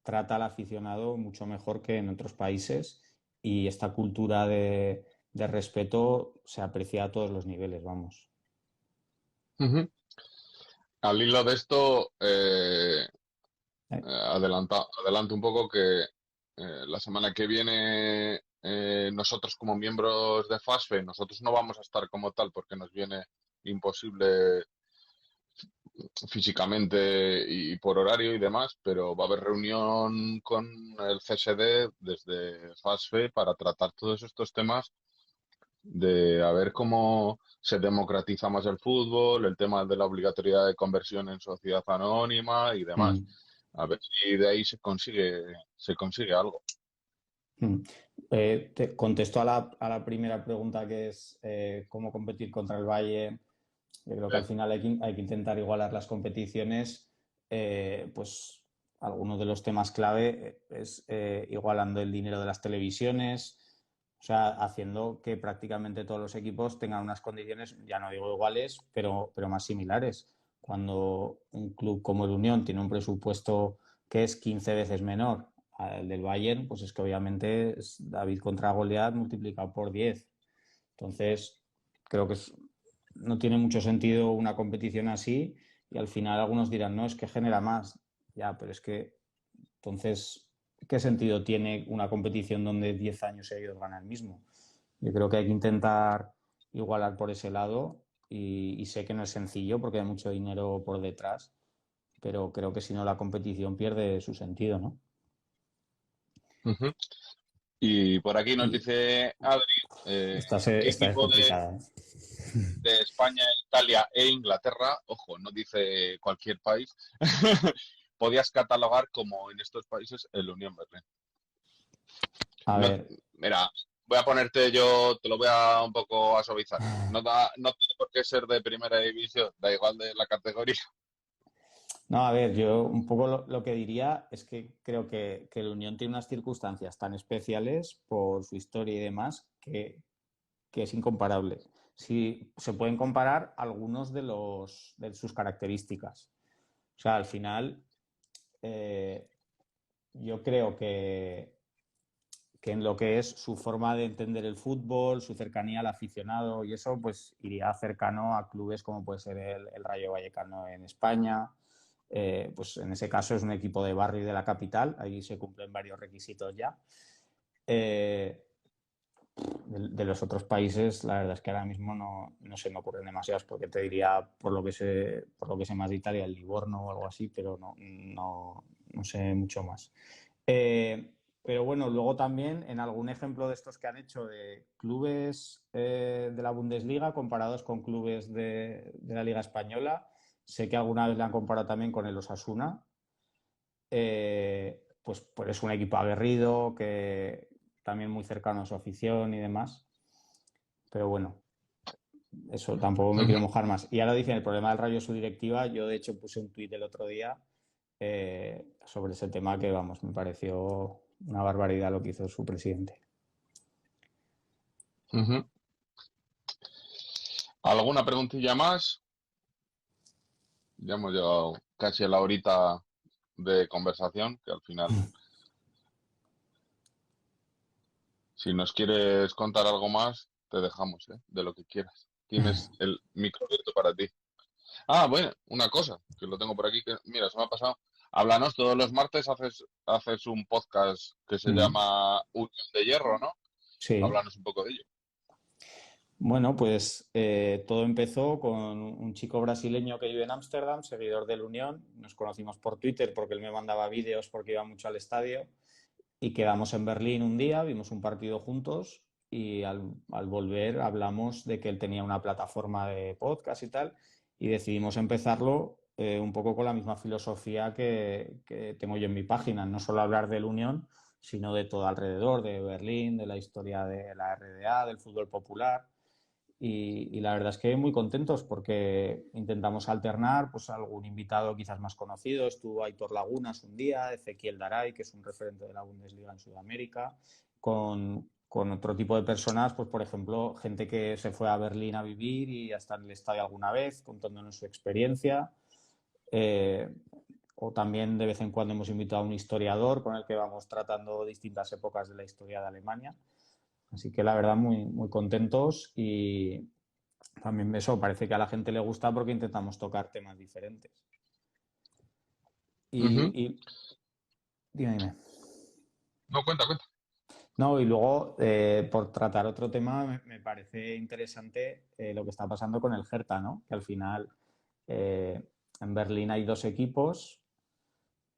trata al aficionado mucho mejor que en otros países y esta cultura de respeto se aprecia a todos los niveles, vamos. Ujú. Al hilo de esto, ¿Eh? adelanto un poco que la semana que viene nosotros como miembros de FASFE, nosotros no vamos a estar como tal porque nos viene imposible físicamente y por horario y demás, pero va a haber reunión con el CSD desde FASFE para tratar todos estos temas de a ver cómo se democratiza más el fútbol, el tema de la obligatoriedad de conversión en sociedad anónima y demás. Mm. A ver si de ahí se consigue algo. Mm. Te contesto a la primera pregunta que es cómo competir contra el Bayern. Yo creo que al final hay que intentar igualar las competiciones. Pues algunos de los temas clave es igualando el dinero de las televisiones, o sea, haciendo que prácticamente todos los equipos tengan unas condiciones, ya no digo iguales, pero más similares. Cuando un club como el Unión tiene un presupuesto que es 15 veces menor al del Bayern, pues es que obviamente es David contra Goliat multiplicado por 10. Entonces, creo que no tiene mucho sentido una competición así y al final algunos dirán, no, es que genera más. Ya, pero es que entonces, ¿qué sentido tiene una competición donde 10 años seguidos gana el mismo? Yo creo que hay que intentar igualar por ese lado y sé que no es sencillo porque hay mucho dinero por detrás, pero creo que si no la competición pierde su sentido, ¿no? Ujú. Y por aquí nos Y dice Adri, ¿qué esta es equipo complicada, ¿eh? de España, Italia e Inglaterra, ojo, no dice cualquier país, podías catalogar como en estos países el Unión Berlín? A No, ver, mira, voy a ponerte yo, te lo voy a un poco a suavizar. No tiene por qué ser de primera división, da igual de la categoría. no, a ver, yo un poco lo que diría es que creo que el Unión tiene unas circunstancias tan especiales por su historia y demás que es incomparable. Sí, se pueden comparar algunos de sus características. O sea, al final, eh, yo creo que en lo que es su forma de entender el fútbol, su cercanía al aficionado y eso, pues iría cercano a clubes como puede ser el Rayo Vallecano en España. Pues en ese caso es un equipo de barrio y de la capital, ahí se cumplen varios requisitos ya. Eh, de los otros países, la verdad es que ahora mismo no se me ocurren demasiados, porque te diría, por lo que sé más de Italia, el Livorno o algo así, pero no sé mucho más. Pero bueno, luego también en algún ejemplo de estos que han hecho de clubes de la Bundesliga comparados con clubes de la Liga Española, sé que alguna vez le han comparado también con el Osasuna, pues es un equipo aguerrido, que también muy cercano a su afición y demás. Pero bueno, eso tampoco me quiero Ujú, mojar más. Y ahora dicen el problema del Rayo, su directiva. Yo, de hecho, puse un tuit el otro día sobre ese tema que, vamos, me pareció una barbaridad lo que hizo su presidente. ujú. ¿Alguna preguntilla más? Ya hemos llegado casi a la horita de conversación, que al final, si nos quieres contar algo más, te dejamos, ¿eh? De lo que quieras. Tienes el micro abierto para ti. Ah, bueno, una cosa, que lo tengo por aquí, que mira, se me ha pasado. Háblanos, todos los martes haces un podcast que se Mm, llama Unión de Hierro, ¿no? sí. Háblanos un poco de ello. Bueno, pues todo empezó con un chico brasileño que vive en Ámsterdam, seguidor del Unión. Nos conocimos por Twitter porque él me mandaba vídeos porque iba mucho al estadio. Y quedamos en Berlín un día, vimos un partido juntos y al volver hablamos de que él tenía una plataforma de podcast y tal, y decidimos empezarlo un poco con la misma filosofía que tengo yo en mi página, no solo hablar de la Unión, sino de todo alrededor, de Berlín, de la historia de la RDA, del fútbol popular. Y la verdad es que muy contentos porque intentamos alternar pues algún invitado quizás más conocido. Estuvo Aitor Lagunas un día, Ezequiel Daray, que es un referente de la Bundesliga en Sudamérica, con con otro tipo de personas, pues por ejemplo, gente que se fue a Berlín a vivir y hasta en el estadio alguna vez, contándonos su experiencia. Eh, o también de vez en cuando hemos invitado a un historiador con el que vamos tratando distintas épocas de la historia de Alemania. Así que la verdad muy, muy contentos y también eso parece que a la gente le gusta porque intentamos tocar temas diferentes. Ujú. Y dime, dime. No, cuenta, cuenta. No, y luego, por tratar otro tema, me parece interesante lo que está pasando con el Hertha, ¿no? Que al final eh, en Berlín hay dos equipos.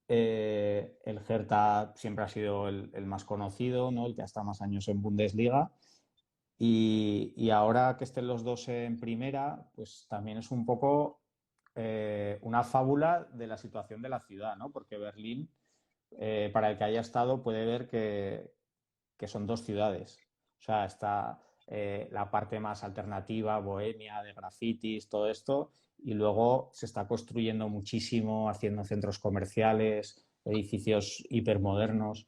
El Hertha siempre ha sido el más conocido, ¿no? El que ha estado más años en Bundesliga. Y ahora que estén los dos en primera, pues también es un poco una fábula de la situación de la ciudad, ¿no? Porque Berlín, para el que haya estado, puede ver que son dos ciudades. O sea, está la parte más alternativa, bohemia, de grafitis, todo esto, y luego se está construyendo muchísimo, haciendo centros comerciales, edificios hipermodernos.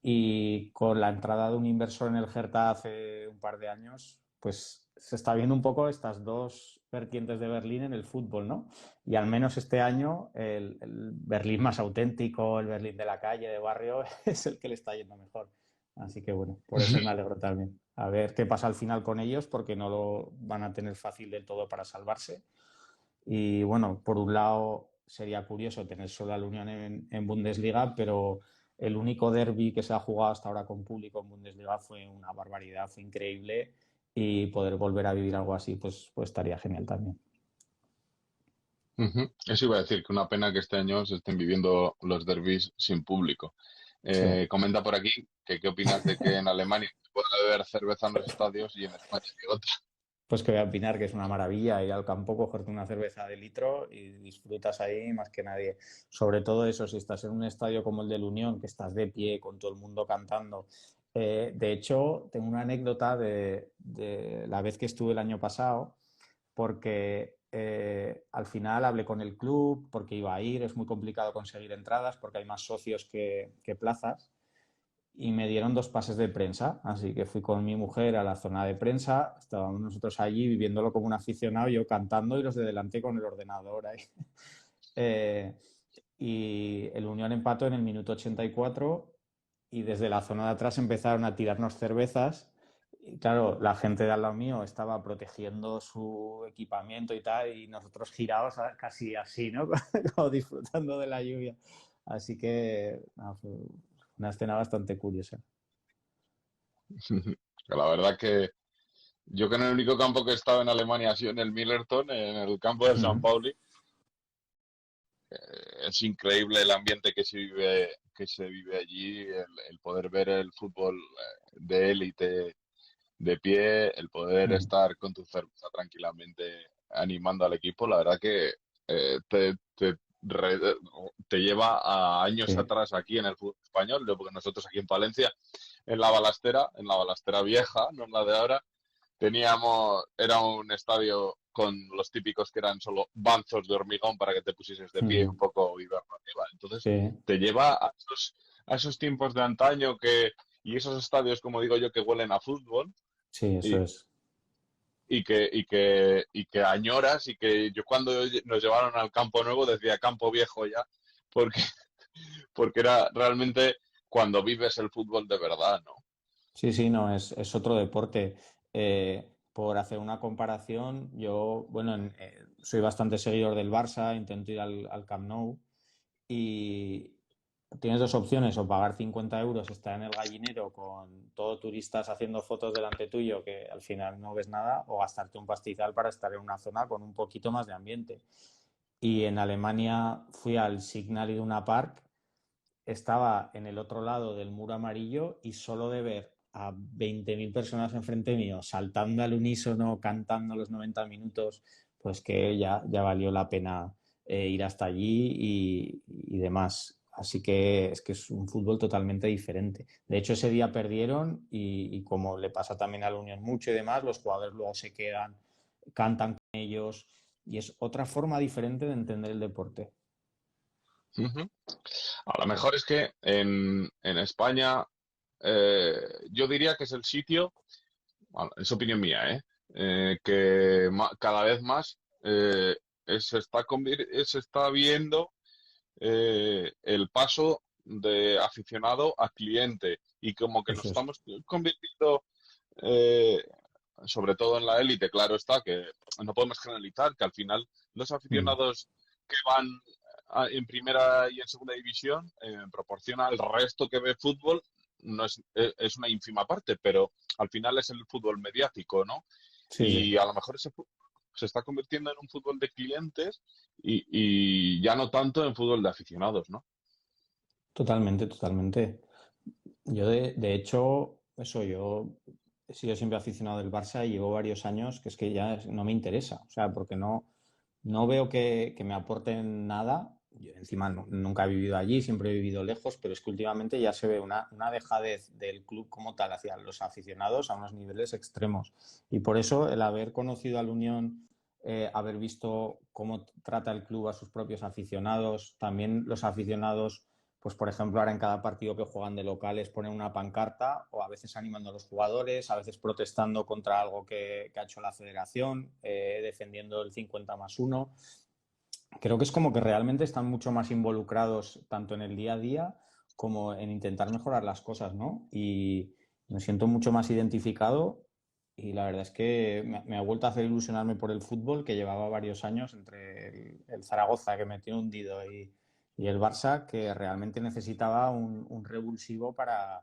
Y con la entrada de un inversor en el Hertha hace un par de años, pues se está viendo un poco estas dos vertientes de Berlín en el fútbol, ¿no? Y al menos este año el Berlín más auténtico, el Berlín de la calle, de barrio, es el que le está yendo mejor. Así que bueno, por eso me alegro también. A ver qué pasa al final con ellos, porque no lo van a tener fácil del todo para salvarse. Y bueno, por un lado sería curioso tener solo a la Unión en Bundesliga, pero el único derby que se ha jugado hasta ahora con público en Bundesliga fue una barbaridad, fue increíble y poder volver a vivir algo así, pues estaría genial también. Ujú. Eso iba a decir, que una pena que este año se estén viviendo los derbis sin público. Sí. Comenta por aquí que qué opinas de que en Alemania se pueda beber cerveza en los estadios y en España que otra. Pues que voy a opinar que es una maravilla ir al campo, cogerte una cerveza de litro y disfrutas ahí más que nadie. Sobre todo eso, si estás en un estadio como el de la Unión, que estás de pie con todo el mundo cantando. De hecho, tengo una anécdota de la vez que estuve el año pasado, porque al final hablé con el club, porque iba a ir, es muy complicado conseguir entradas porque hay más socios que plazas y me dieron dos pases de prensa, así que fui con mi mujer a la zona de prensa, estábamos nosotros allí viviéndolo como un aficionado, yo cantando y los de delante con el ordenador ahí. Eh, y el Unión empató en el minuto 84 y desde la zona de atrás empezaron a tirarnos cervezas. Y claro, la gente de al lado mío estaba protegiendo su equipamiento y tal, y nosotros girados casi así, ¿no? Como disfrutando de la lluvia. Así que no, fue una escena bastante curiosa. Que la verdad que yo que en el único campo que he estado en Alemania ha sido en el Millerton, en el campo del San Ujú. Pauli. Es increíble el ambiente que se vive allí, el poder ver el fútbol de élite de pie, el poder Ujú. estar con tu cerveza tranquilamente animando al equipo, la verdad que eh, te, te, re- te lleva a años Sí. atrás aquí en el fútbol español, porque nosotros aquí en Palencia, en la balastera vieja, no en la de ahora, era un estadio con los típicos que eran solo banzos de hormigón para que te pusieses de pie un Ujú. poco y verlo arriba. Entonces, Sí, te lleva a esos tiempos de antaño y esos estadios, como digo yo, que huelen a fútbol sí, eso y, es. y que añoras y que yo cuando nos llevaron al campo nuevo decía campo viejo ya, porque, porque era realmente cuando vives el fútbol de verdad, ¿no? Sí, sí, no, es otro deporte. Por hacer una comparación, yo, bueno, soy bastante seguidor del Barça, intento ir al Camp Nou y tienes dos opciones, o pagar 50 euros, estar en el gallinero con todo turistas haciendo fotos delante tuyo que al final no ves nada, o gastarte un pastizal para estar en una zona con un poquito más de ambiente. Y en Alemania fui al Signal Iduna Park, estaba en el otro lado del muro amarillo y solo de ver a 20.000 personas enfrente mío saltando al unísono, cantando los 90 minutos, pues que ya valió la pena ir hasta allí y demás. Así que es un fútbol totalmente diferente. De hecho, ese día perdieron y como le pasa también a la Unión mucho y demás, los jugadores luego se quedan, cantan con ellos y es otra forma diferente de entender el deporte. Ujú. A lo mejor es que en España yo diría que es el sitio, bueno, es opinión mía, que cada vez más se está viendo el paso de aficionado a cliente y como que nos Eso es. estamos convirtiendo, eh, sobre todo en la élite, claro está, que no podemos generalizar, que al final los Mm. aficionados que van en primera y en segunda división, en proporción al resto que ve fútbol, no es una ínfima parte, pero al final es el fútbol mediático, ¿no? Sí, sí. Y a lo mejor ese fútbol se está convirtiendo en un fútbol de clientes y ya no tanto en fútbol de aficionados, ¿no? Totalmente, totalmente. Yo de hecho, eso, yo he sido siempre aficionado del Barça y llevo varios años que es que ya no me interesa, o sea, porque no veo que me aporten nada. Yo encima nunca he vivido allí, siempre he vivido lejos, pero es que últimamente ya se ve una dejadez del club como tal hacia los aficionados a unos niveles extremos. Y por eso el haber conocido al Unión, haber visto cómo trata el club a sus propios aficionados, también los aficionados pues por ejemplo, ahora en cada partido que juegan de locales ponen una pancarta o a veces animando a los jugadores, a veces protestando contra algo que ha hecho la federación, defendiendo el 50+1. Creo que es como que realmente están mucho más involucrados tanto en el día a día como en intentar mejorar las cosas, ¿no? Y me siento mucho más identificado y la verdad es que me ha vuelto a hacer ilusionarme por el fútbol que llevaba varios años entre el Zaragoza que me tiene hundido y el Barça que realmente necesitaba un revulsivo para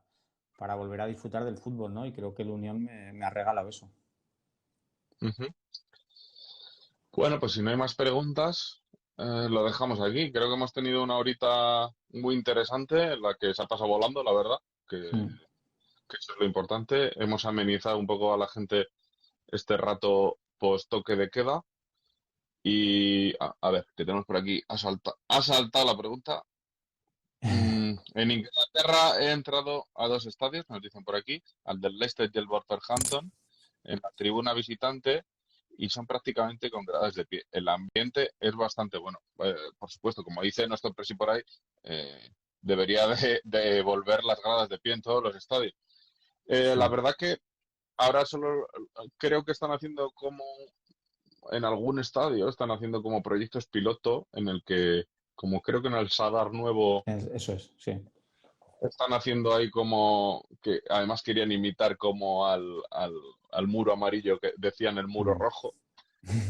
volver a disfrutar del fútbol, ¿no? Y creo que el Unión me ha regalado eso. Ujú. Bueno, pues si no hay más preguntas, lo dejamos aquí. Creo que hemos tenido una horita muy interesante, en la que se ha pasado volando, la verdad, Mm. que eso es lo importante. Hemos amenizado un poco a la gente este rato post toque de queda. Y a ver, que tenemos por aquí. Ha saltado la pregunta. En Inglaterra he entrado a dos estadios, nos dicen por aquí, al del Leicester y el Wolverhampton, en la tribuna visitante, y son prácticamente con gradas de pie. El ambiente es bastante bueno. Por supuesto, como dice nuestro presi por ahí, eh, debería de volver las gradas de pie en todos los estadios. La Sí. verdad que ahora solo creo que están haciendo como en algún estadio, están haciendo como proyectos piloto en el que, como creo que en el Sadar nuevo Eso es, sí. están haciendo ahí como que además querían imitar como al muro amarillo que decían el muro Mm. rojo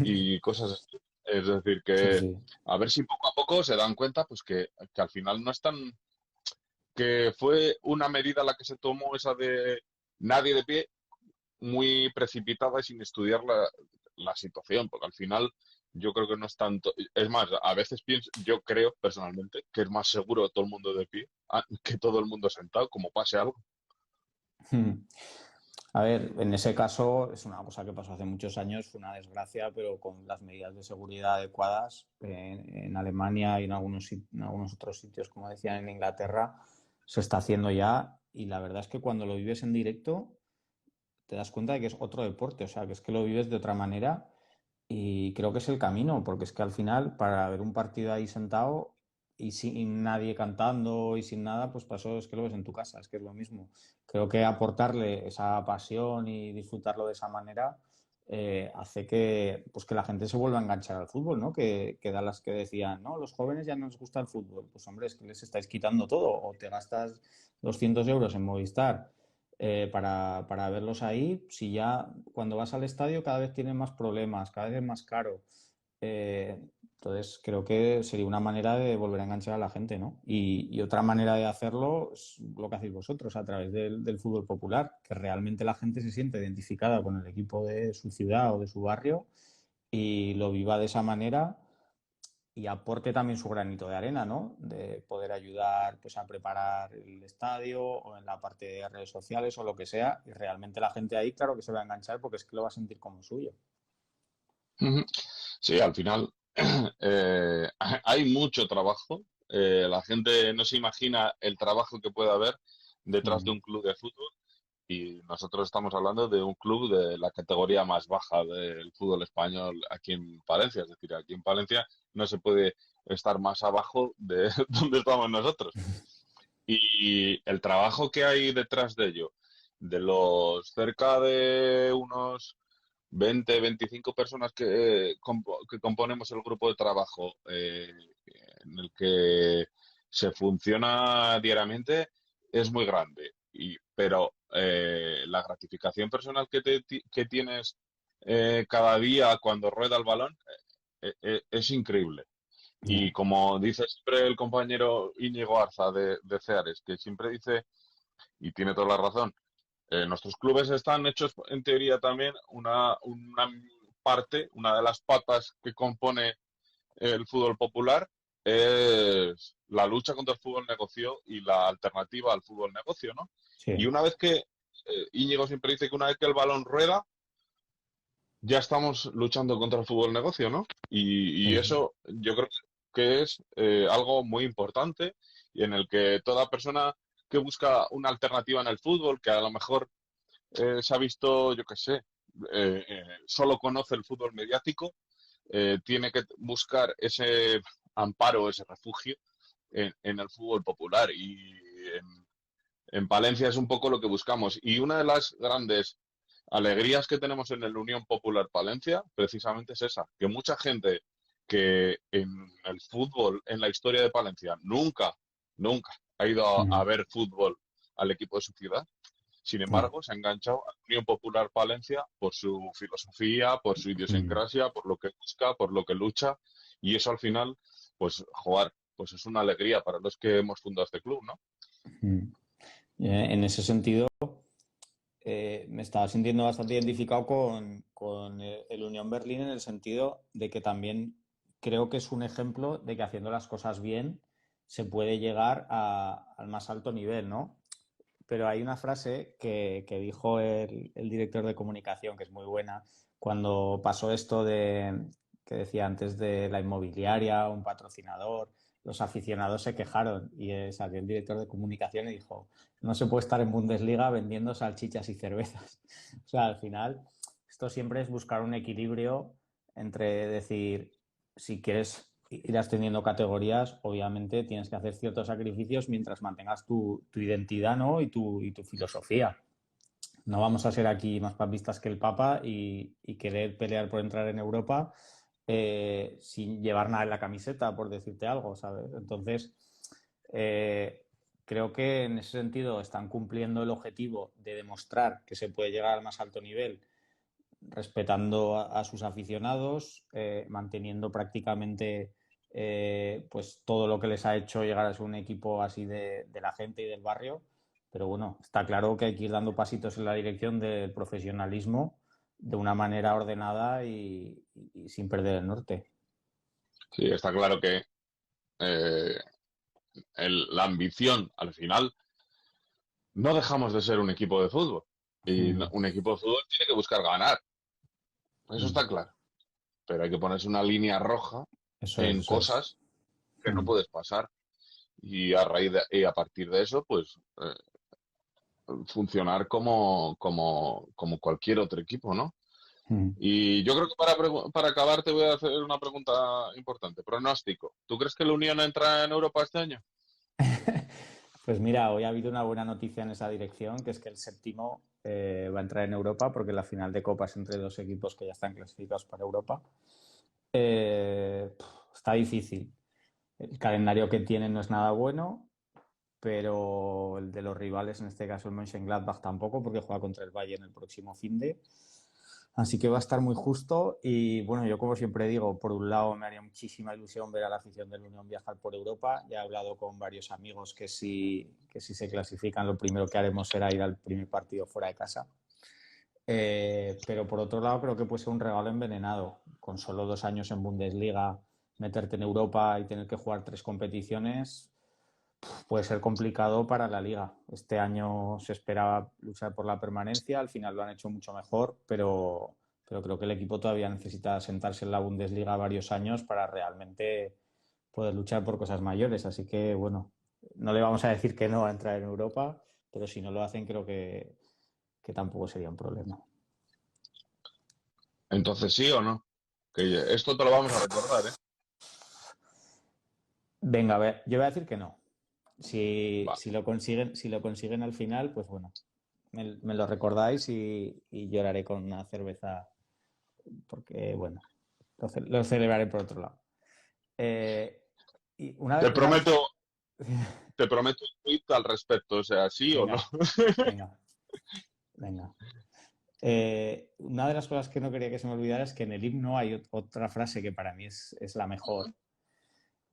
y cosas así. Es decir, Sí, que sí. a ver si poco a poco se dan cuenta pues que al final no están, que fue una medida la que se tomó esa de nadie de pie muy precipitada y sin estudiar la situación, porque al final yo creo que no es tanto, es más, a veces pienso, yo creo personalmente que es más seguro todo el mundo de pie que todo el mundo sentado, como pase algo. Mm. A ver, en ese caso es una cosa que pasó hace muchos años, fue una desgracia, pero con las medidas de seguridad adecuadas en Alemania y en algunos otros sitios, como decían en Inglaterra, se está haciendo ya y la verdad es que cuando lo vives en directo te das cuenta de que es otro deporte, o sea, que es que lo vives de otra manera y creo que es el camino, porque es que al final, para ver un partido ahí sentado y sin nadie cantando y sin nada, pues pasó, es que lo ves en tu casa, es que es lo mismo. Creo que aportarle esa pasión y disfrutarlo de esa manera hace que, pues que la gente se vuelva a enganchar al fútbol, ¿no? Que da las que decían, no, los jóvenes ya no les gusta el fútbol. Pues hombre, es que les estáis quitando todo, o te gastas 200 euros en Movistar para verlos ahí. Si ya cuando vas al estadio cada vez tienen más problemas, cada vez es más caro. Entonces creo que sería una manera de volver a enganchar a la gente, ¿no? Y otra manera de hacerlo es lo que hacéis vosotros a través del fútbol popular, que realmente la gente se siente identificada con el equipo de su ciudad o de su barrio y lo viva de esa manera y aporte también su granito de arena, ¿no? De poder ayudar pues, a preparar el estadio o en la parte de redes sociales o lo que sea. Y realmente la gente ahí, claro que se va a enganchar porque es que lo va a sentir como suyo. Ujú. Sí, al final hay mucho trabajo. La gente no se imagina el trabajo que puede haber detrás de Mm. un club de fútbol y nosotros estamos hablando de un club de la categoría más baja del fútbol español aquí en Palencia. Es decir, aquí en Palencia no se puede estar más abajo de donde estamos nosotros. Y el trabajo que hay detrás de ello, de los cerca de unos 20, 25 personas que componemos el grupo de trabajo, en el que se funciona diariamente, es muy grande. Pero la gratificación personal que tienes cada día cuando rueda el balón es increíble. Ya. Y como dice siempre el compañero Íñigo Arza de Ceares, que siempre dice, y tiene toda la razón, nuestros clubes están hechos, en teoría, también una parte, una de las patas que compone el fútbol popular es la lucha contra el fútbol negocio y la alternativa al fútbol negocio, ¿no? Y Sí. una vez que, Íñigo siempre dice que una vez que el balón rueda, ya estamos luchando contra el fútbol negocio, ¿no? Y Sí, sí. eso yo creo que es algo muy importante y en el que toda persona que busca una alternativa en el fútbol, que a lo mejor se ha visto, yo qué sé, solo conoce el fútbol mediático, tiene que buscar ese amparo, ese refugio en el fútbol popular. Y en Palencia es un poco lo que buscamos. Y una de las grandes alegrías que tenemos en el Unión Popular Palencia, precisamente es esa, que mucha gente que en el fútbol, en la historia de Palencia, nunca ha ido a Ujú. ver fútbol al equipo de su ciudad, sin Ya. embargo, se ha enganchado a la Unión Popular Palencia por su filosofía, por su Mm. idiosincrasia, por lo que busca, por lo que lucha, y eso al final, pues jugar, pues es una alegría para los que hemos fundado este club, ¿no? Mm. En ese sentido, me estaba sintiendo bastante identificado con el Unión Berlín en el sentido de que también creo que es un ejemplo de que haciendo las cosas bien se puede llegar al más alto nivel, ¿no? Pero hay una frase que dijo el director de comunicación, que es muy buena, cuando pasó esto de que decía antes de la inmobiliaria, un patrocinador, los aficionados se quejaron y salió el director de comunicación y dijo, no se puede estar en Bundesliga vendiendo salchichas y cervezas. O sea, al final, esto siempre es buscar un equilibrio entre decir, si quieres ir ascendiendo categorías, obviamente tienes que hacer ciertos sacrificios mientras mantengas tu identidad, ¿no? y tu filosofía. No vamos a ser aquí más papistas que el Papa y querer pelear por entrar en Europa sin llevar nada en la camiseta, por decirte algo, ¿sabes? Entonces, eh, creo que en ese sentido están cumpliendo el objetivo de demostrar que se puede llegar al más alto nivel respetando a sus aficionados, manteniendo prácticamente pues todo lo que les ha hecho llegar a ser un equipo así de la gente y del barrio. Pero bueno, está claro que hay que ir dando pasitos en la dirección del profesionalismo de una manera ordenada y sin perder el norte. Sí, está claro que eh, la ambición, al final, no dejamos de ser un equipo de fútbol. Y Mm, un equipo de fútbol tiene que buscar ganar, eso mm. está claro. Pero hay que ponerse una línea roja Eso es, en eso es. cosas que no Mm, puedes pasar. Y a partir de eso, pues funcionar como cualquier otro equipo, ¿no? mm. Y yo creo que para acabar te voy a hacer una pregunta importante. Pronóstico. ¿Tú crees que la Unión entra en Europa este año? Pues mira, hoy ha habido una buena noticia en esa dirección, que es que el séptimo va a entrar en Europa, porque la final de Copa es entre dos equipos que ya están clasificados para Europa. Está difícil. El calendario que tienen no es nada bueno, pero el de los rivales, en este caso el Mönchengladbach tampoco, porque juega contra el Bayern el próximo finde. Así que va a estar muy justo y bueno, yo como siempre digo, por un lado me haría muchísima ilusión ver a la afición del Unión viajar por Europa. Ya he hablado con varios amigos que si se clasifican lo primero que haremos será ir al primer partido fuera de casa. Pero por otro lado creo que puede ser un regalo envenenado. Con solo 2 años en Bundesliga, meterte en Europa y tener que jugar 3 competiciones puede ser complicado para la liga. Este año se esperaba luchar por la permanencia, al final lo han hecho mucho mejor, pero creo que el equipo todavía necesita sentarse en la Bundesliga varios años para realmente poder luchar por cosas mayores. Así que, bueno, no le vamos a decir que no a entrar en Europa, pero si no lo hacen creo que tampoco sería un problema. Entonces, ¿sí o no? Que esto te lo vamos a recordar, ¿eh? Venga, a ver, yo voy a decir que no. Si, Va. si lo consiguen al final, pues bueno, me lo recordáis y lloraré con una cerveza, porque bueno, lo celebraré por otro lado. Eh, y Te una de las... prometo, te prometo un tweet al respecto, o sea, sí o no. Venga, venga, venga. Una de las cosas que no quería que se me olvidara es que en el himno hay otra frase que para mí es la mejor,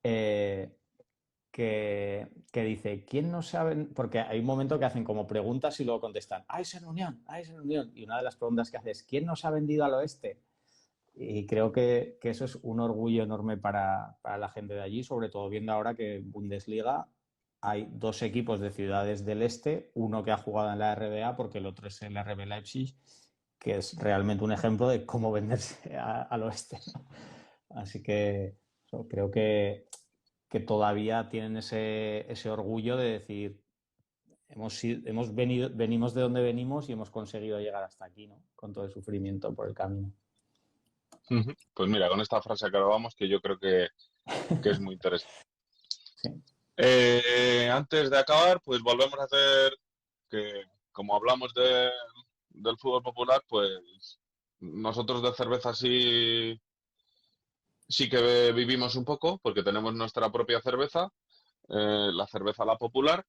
eh, que dice, ¿quién no sabe? Porque hay un momento que hacen como preguntas y luego contestan, ¡Ay, en Unión! ¡Ay, en Unión! Y una de las preguntas que hace es, ¿quién nos ha vendido al oeste? Y creo que eso es un orgullo enorme para la gente de allí, sobre todo viendo ahora que en Bundesliga hay dos equipos de ciudades del este, uno que ha jugado en la RBA porque el otro es el RB Leipzig, que es realmente un ejemplo de cómo venderse al oeste, ¿no? Así que creo que todavía tienen ese orgullo de decir, hemos venido, venimos de donde venimos y hemos conseguido llegar hasta aquí, ¿no? Con todo el sufrimiento por el camino. Ujú. Pues mira, con esta frase acabamos que yo creo que es muy interesante. Sí. Antes de acabar, pues volvemos a hacer que, como hablamos del fútbol popular, pues nosotros de cerveza sí que vivimos un poco, porque tenemos nuestra propia cerveza, la cerveza La Popular,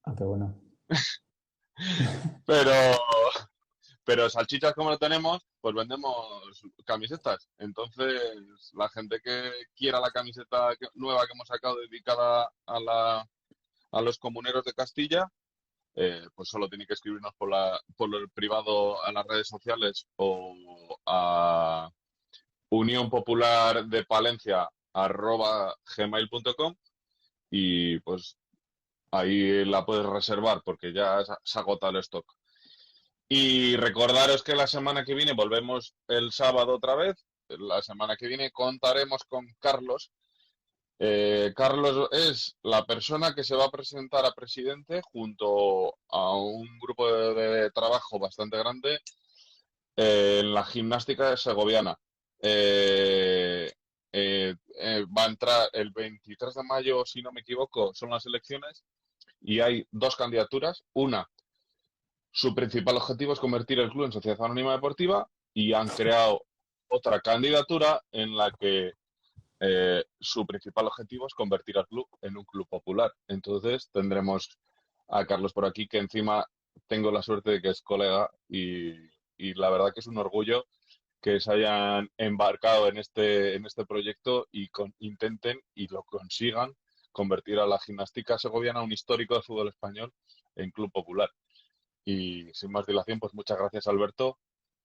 Ah, qué bueno. pero, pero salchichas como lo tenemos, pues vendemos camisetas. Entonces, la gente que quiera la camiseta nueva que hemos sacado dedicada a los comuneros de Castilla, pues solo tiene que escribirnos por el privado a las redes sociales o a Unión Popular de Palencia @gmail.com y pues ahí la puedes reservar porque ya se agota el stock. Y recordaros que la semana que viene volvemos el sábado otra vez. La semana que viene contaremos con Carlos. Carlos es la persona que se va a presentar a presidente junto a un grupo de trabajo bastante grande en la gimnástica segoviana. Eh, va a entrar el 23 de mayo, si no me equivoco, son las elecciones y hay dos candidaturas. Una, su principal objetivo es convertir el club en sociedad anónima deportiva y han creado otra candidatura en la que su principal objetivo es convertir al club en un club popular. Entonces tendremos a Carlos por aquí, que encima tengo la suerte de que es colega y la verdad que es un orgullo que se hayan embarcado en este proyecto y intenten y lo consigan convertir a la gimnástica segoviana, un histórico del fútbol español, en club popular. Y sin más dilación, pues muchas gracias, Alberto.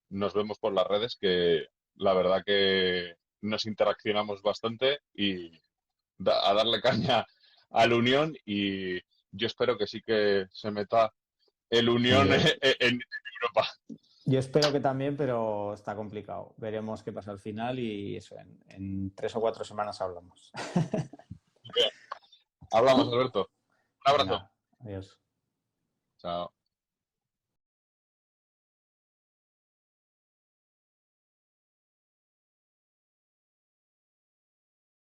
Nos vemos por las redes, que la verdad que nos interaccionamos bastante y a darle caña al Unión y yo espero que sí que se meta el No, Unión en Europa. yo espero que también, pero está complicado. Veremos qué pasa al final y eso, en 3 o 4 semanas hablamos. Hablamos, Alberto. Un abrazo. Venga, adiós. Chao.